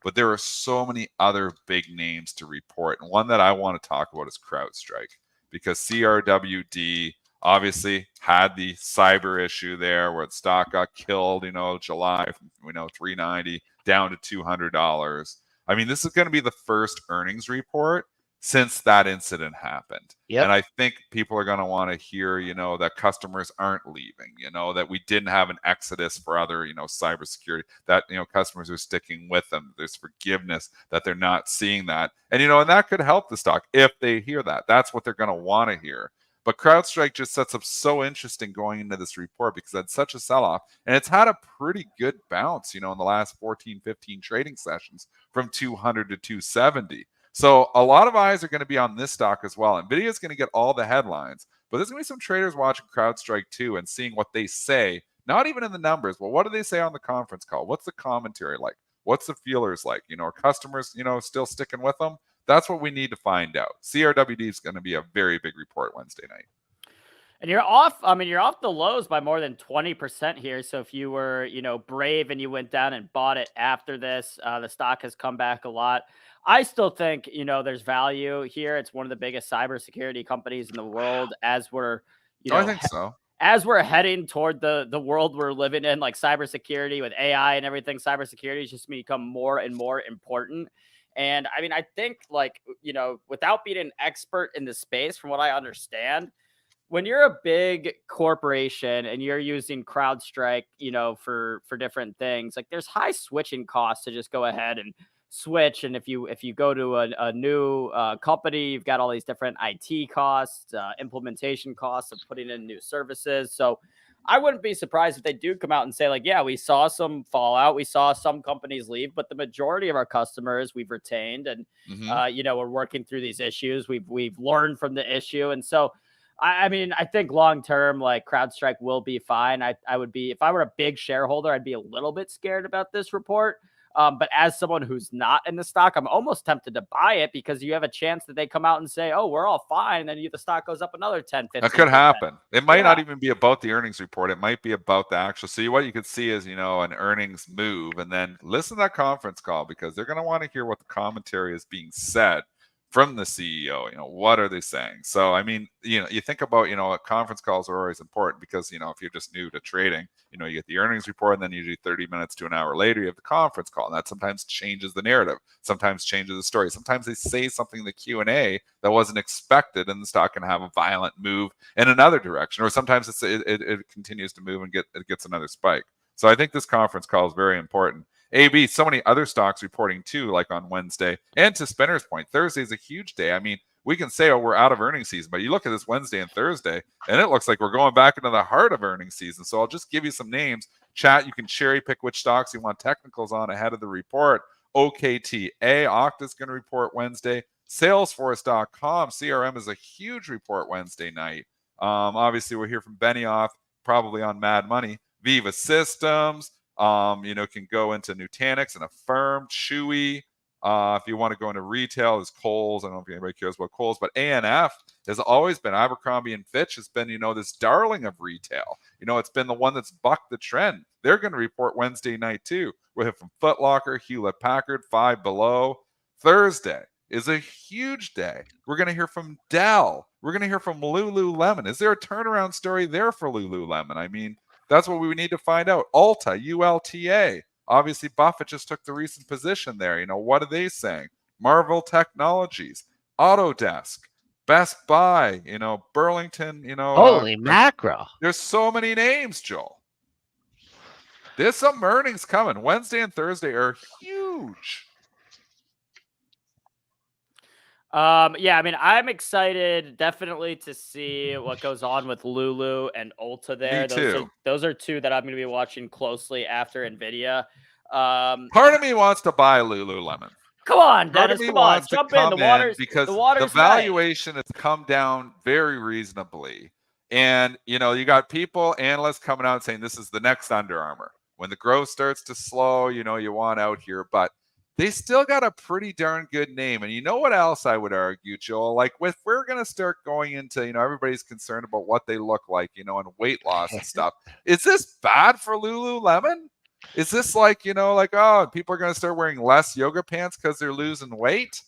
but there are so many other big names to report. And one that I want to talk about is CrowdStrike, because CRWD obviously had the cyber issue there where the stock got killed, July from 390 down to $200. I mean, this is going to be the first earnings report since that incident happened. Yep. And I think people are going to want to hear, you know, that customers aren't leaving, you know, that we didn't have an exodus for other, you know, cybersecurity, that, you know, customers are sticking with them. There's forgiveness, that they're not seeing that. And, you know, and that could help the stock if they hear that. That's what they're going to want to hear. But CrowdStrike just sets up so interesting going into this report because it's such a sell-off. And it's had a pretty good bounce, you know, in the last 14, 15 trading sessions from 200 to 270. So a lot of eyes are going to be on this stock as well. Nvidia is going to get all the headlines, but there's going to be some traders watching CrowdStrike too and seeing what they say, not even in the numbers, but what do they say on the conference call? What's the commentary like? What's the feelers like? You know, are customers, you know, still sticking with them? That's what we need to find out. CRWD is going to be a very big report Wednesday night. And you're off. I mean, you're off the lows by more than 20% here. So if you were, you know, brave and you went down and bought it after this, the stock has come back a lot. I still think, you know, there's value here. It's one of the biggest cybersecurity companies in the world. As we're, you know, I think so. As we're heading toward the world we're living in, like cybersecurity with AI and everything, cybersecurity has just become more and more important. And I mean, I think, like, you know, without being an expert in the space, from what I understand, when you're a big corporation and you're using CrowdStrike, you know, for different things, like there's high switching costs to just go ahead and switch. And if you go to a new company, you've got all these different IT costs, implementation costs of putting in new services. So I wouldn't be surprised if they do come out and say, like, yeah, we saw some fallout, we saw some companies leave, but the majority of our customers we've retained, and you know, we're working through these issues. We've learned from the issue, and so. I mean, I think long term, like CrowdStrike will be fine. I would be, if I were a big shareholder, I'd be a little bit scared about this report. But as someone who's not in the stock, I'm almost tempted to buy it because you have a chance that they come out and say, oh, we're all fine. And then the stock goes up another 10, 15%. That could happen. It might not even be about the earnings report. It might be about the actual. So what you could see is, you know, an earnings move and then listen to that conference call because they're going to want to hear what the commentary is being said from the CEO. You know, what are they saying? So, I mean, you know, you think about, you know, conference calls are always important because, you know, if you're just new to trading, you know, you get the earnings report and then usually 30 minutes to an hour later, you have the conference call. And that sometimes changes the narrative, sometimes changes the story. Sometimes they say something in the Q&A that wasn't expected and the stock can have a violent move in another direction. Or sometimes it continues to move and it gets another spike. So I think this conference call is very important. AB, so many other stocks reporting too, like on Wednesday. And to Spinner's point, Thursday is a huge day. I mean, we can say, oh, we're out of earnings season, but you look at this Wednesday and Thursday, and it looks like we're going back into the heart of earnings season. So I'll just give you some names. Chat, you can cherry pick which stocks you want technicals on ahead of the report. OKTA, Okta's going to report Wednesday. Salesforce.com, CRM is a huge report Wednesday night. Obviously, we'll hear from Benioff, probably on Mad Money. Viva Systems, you know, can go into Nutanix and Affirm, Chewy. If you want to go into retail, there's Kohl's. I don't know if anybody cares about Kohl's, but ANF has always been, Abercrombie and Fitch has been, you know, this darling of retail. You know, it's been the one that's bucked the trend. They're going to report Wednesday night too. We'll hear from Foot Locker, Hewlett Packard, Five Below. Thursday is a huge day. We're going to hear from Dell. We're going to hear from Lululemon. Is there a turnaround story there for Lululemon? I mean, that's what we need to find out. Ulta, ULTA. Obviously, Buffett just took the recent position there. You know, what are they saying? Marvel Technologies, Autodesk, Best Buy, you know, Burlington, you know. Holy mackerel. There's so many names, Joel. There's some earnings coming. Wednesday and Thursday are huge. Yeah, I mean, I'm excited definitely to see what goes on with Lulu and Ulta there. Me too. Those are two that I'm going to be watching closely after Nvidia. Part of me wants to buy Lululemon. Come on, Dennis, come on, jump in. Because the valuation has come down very reasonably. And, you know, you got people, analysts coming out saying this is the next Under Armour. When the growth starts to slow, you know, you want out here. But they still got a pretty darn good name. And you know what else I would argue, Joel? Like, if we're going to start going into, you know, everybody's concerned about what they look like, you know, and weight loss and stuff. Is this bad for Lululemon? Is this like, you know, like, oh, people are going to start wearing less yoga pants because they're losing weight?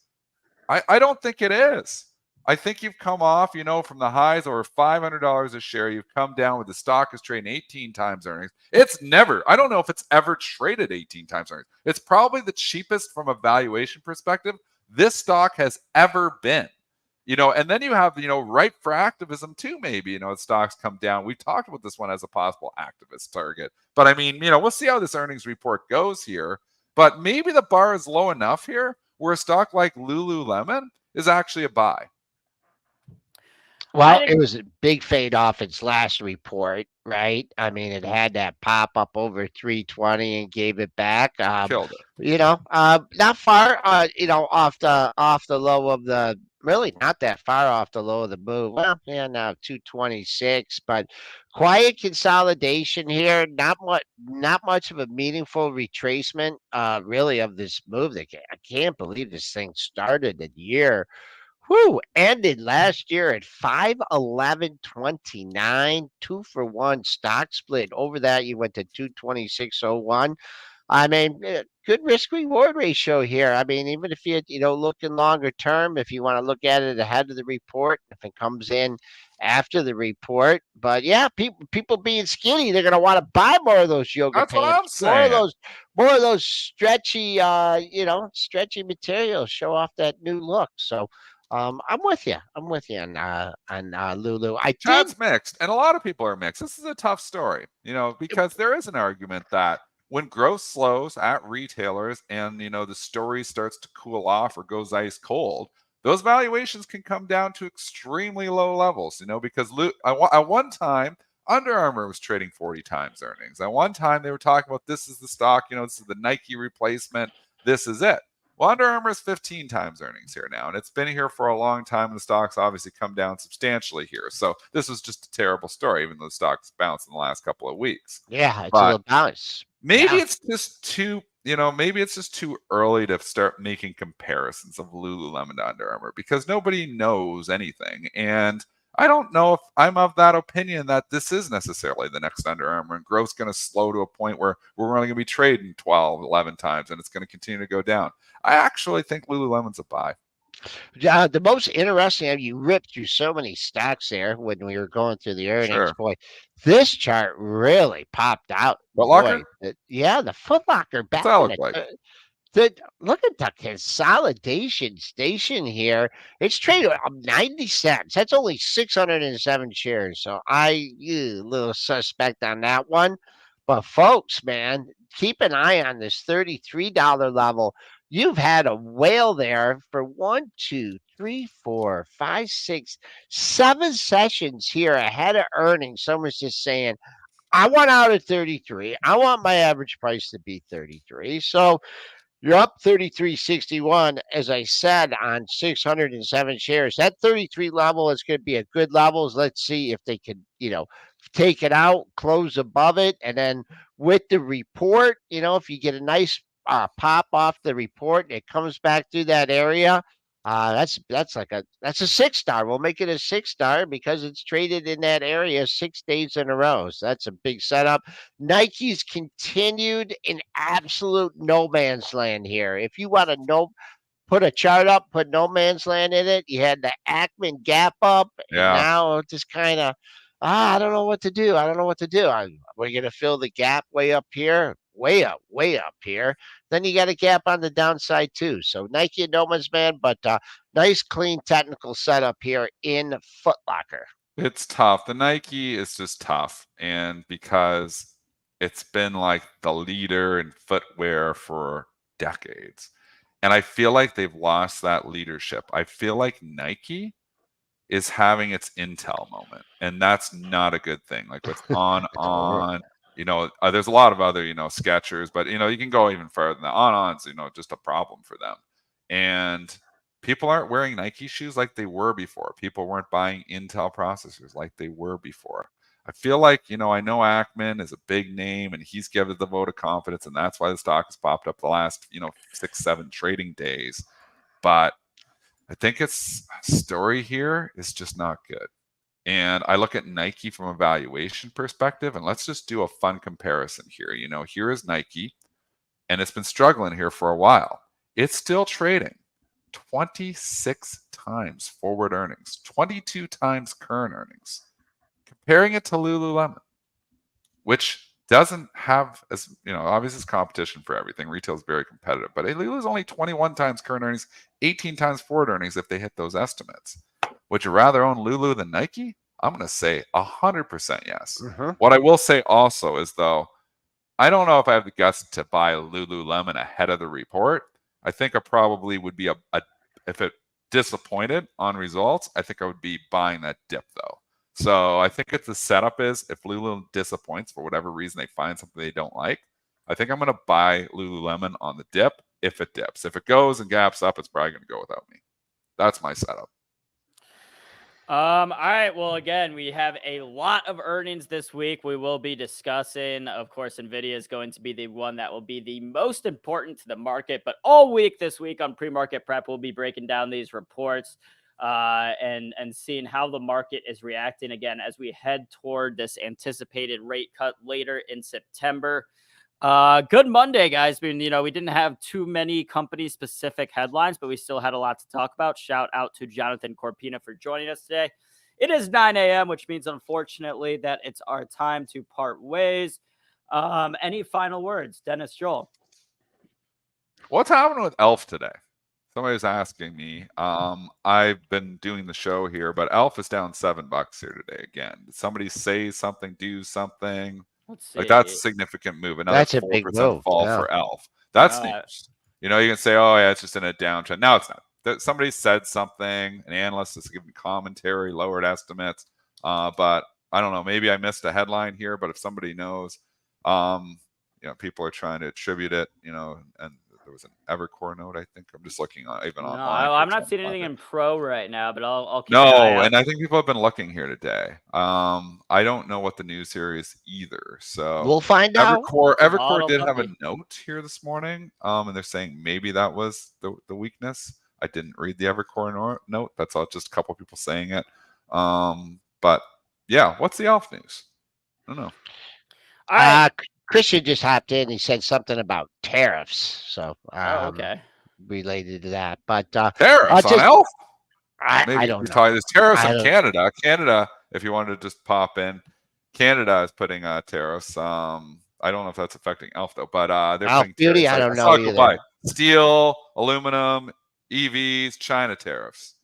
I don't think it is. I think you've come off, from the highs over $500 a share. You've come down with the stock is trading 18 times earnings. I don't know if it's ever traded 18 times earnings. It's probably the cheapest from a valuation perspective this stock has ever been. And then you have, ripe for activism too, maybe, stocks come down. We talked about this one as a possible activist target. But I mean, we'll see how this earnings report goes here. But maybe the bar is low enough here where a stock like Lululemon is actually a buy. Well, it was a big fade off its last report, right? I mean, it had that pop up over 320 and gave it back. Killed it. Not far, off the low of the, really not that far off the low of the move. Well, yeah, now 226, but quiet consolidation here. Not much of a meaningful retracement, really, of this move. I can't believe this thing started the year. Ended last year at 511.29, 2-for-1 stock split. Over that, you went to 226.01. I mean, good risk reward ratio here. I mean, even if you looking longer term, if you want to look at it ahead of the report, if it comes in after the report. But yeah, people being skinny, they're going to want to buy more of those yoga That's pants, what I'm saying. more of those stretchy, stretchy materials. Show off that new look. So. I'm with you. I'm with you on Lulu. Chad's mixed, and a lot of people are mixed. This is a tough story, because there is an argument that when growth slows at retailers and the story starts to cool off or goes ice cold, those valuations can come down to extremely low levels. Because at one time Under Armour was trading 40 times earnings. At one time they were talking about this is the stock, this is the Nike replacement. This is it. Well, Under Armour is 15 times earnings here now, and it's been here for a long time, and the stock's obviously come down substantially here. So this was just a terrible story, even though the stock's bounced in the last couple of weeks. Yeah, it's a little bounce. Maybe it's just too, maybe it's just too early to start making comparisons of Lululemon to Under Armour because nobody knows anything. And I don't know if I'm of that opinion that this is necessarily the next Under Armour, and growth's going to slow to a point where we're only going to be trading 12, 11 times, and it's going to continue to go down. I actually think Lululemon's a buy. The most interesting, you ripped through so many stocks there when we were going through the earnings. Sure. Boy, this chart really popped out. Foot Locker? The Foot Locker back. Look at the consolidation station here. It's traded 90 cents. That's only 607 shares. So a little suspect on that one. But folks, man, keep an eye on this $33 level. You've had a whale there for 1, 2, 3, 4, 5, 6, 7 sessions here ahead of earnings. Someone's just saying, I want out at 33. I want my average price to be 33. So you're up 33.61, as I said, on 607 shares. That 33 level is going to be a good level. Let's see if they can, take it out, close above it. And then with the report, if you get a nice pop off the report, it comes back through that area. That's a 6-star. We'll make it a 6-star because it's traded in that area 6 days in a row. So that's a big setup. Nike's continued in absolute no man's land here. If you want to put a chart up, put no man's land in it. You had the Ackman gap up. Yeah. And now just kind of, I don't know what to do. We're going to fill the gap way up here. Way up here. Then you got a gap on the downside too. So Nike and no man's man, but nice clean technical setup here in Foot Locker. It's tough. The Nike is just tough, and because it's been like the leader in footwear for decades, and I feel like they've lost that leadership. I feel like Nike is having its Intel moment, and that's not a good thing. Like what's on. There's a lot of other, Skechers, but, you can go even further than that. On-ons, just a problem for them. And people aren't wearing Nike shoes like they were before. People weren't buying Intel processors like they were before. I feel like, I know Ackman is a big name and he's given the vote of confidence, and that's why the stock has popped up the last, 6, 7 trading days. But I think its story here is just not good. And I look at Nike from a valuation perspective, and let's just do a fun comparison here. Here is Nike, and it's been struggling here for a while. It's still trading 26 times forward earnings, 22 times current earnings. Comparing it to Lululemon, which doesn't have as, obviously it's competition for everything. Retail is very competitive, but Lulu's only 21 times current earnings, 18 times forward earnings if they hit those estimates. Would you rather own Lulu than Nike? I'm going to say 100% yes. What I will say also is, though, I don't know if I have the guts to buy Lululemon ahead of the report. I think I probably would be if it disappointed on results, I think I would be buying that dip, though. So I think the setup is if Lulu disappoints for whatever reason, they find something they don't like, I think I'm going to buy Lululemon on the dip if it dips. If it goes and gaps up, it's probably going to go without me. That's my setup. All right. Well, again, we have a lot of earnings this week. We will be discussing, of course, Nvidia is going to be the one that will be the most important to the market. But all week this week on Pre-Market Prep, we'll be breaking down these reports and seeing how the market is reacting again as we head toward this anticipated rate cut later in September. Good Monday, guys. We didn't have too many company-specific headlines, but we still had a lot to talk about. Shout out to Jonathan Corpina for joining us today. It is 9 a.m., which means, unfortunately, that it's our time to part ways. Any final words, Dennis, Joel? What's happening with Elf today? Somebody's asking me. I've been doing the show here, but Elf is down $7 here today again. Did somebody say something, do something? Let's see. Like, that's a significant move. Another That's a 4% big move, fall yeah. for Elf. That's news. You can say, oh, yeah, it's just in a downtrend. No, it's not. Somebody said something. An analyst is giving commentary, lowered estimates. But I don't know. Maybe I missed a headline here. But if somebody knows, people are trying to attribute it, and there was an Evercore note, I think. I'm just looking on even online. I'm not seeing anything in Pro right now, but I'll keep an eye out. And I think people have been looking here today. I don't know what the news here is either. So we'll find out. Evercore did have a note here this morning, and they're saying maybe that was the weakness. I didn't read the Evercore note. That's all just a couple people saying it. But yeah, what's the Elf news? I don't know. Christian just hopped in. He said something about tariffs. So, okay. Related to that. But tariffs on Elf? I don't know. There's tariffs in Canada. Canada, if you wanted to just pop in, Canada is putting tariffs. I don't know if that's affecting Elf, though. But they're Elf putting Beauty, tariffs. I don't know either. Steel, aluminum, EVs, China tariffs.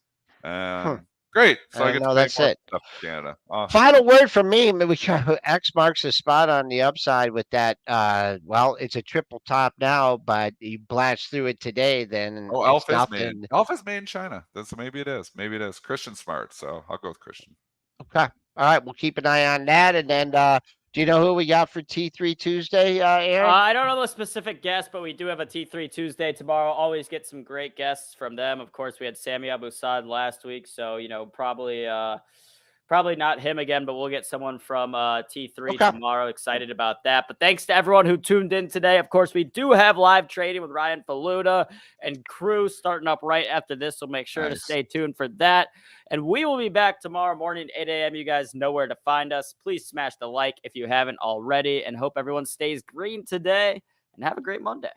Great. So I get to that's it. Stuff in Canada. Awesome. Final word from me. X marks the spot on the upside with that. It's a triple top now, but you blast through it today. Then Elf is made in China. So maybe it is. Christian's smart, so I'll go with Christian. Okay. All right. We'll keep an eye on that, and then. Do you know who we got for T3 Tuesday, Aaron? I don't know the specific guest, but we do have a T3 Tuesday tomorrow. Always get some great guests from them. Of course, we had Sami Abusad last week, so probably not him again, but we'll get someone from T3 tomorrow. Excited about that. But thanks to everyone who tuned in today. Of course, we do have live trading with Ryan Faluda and crew starting up right after this, so make sure to stay tuned for that. And we will be back tomorrow morning, 8 a.m. You guys know where to find us. Please smash the like if you haven't already, and hope everyone stays green today, and have a great Monday.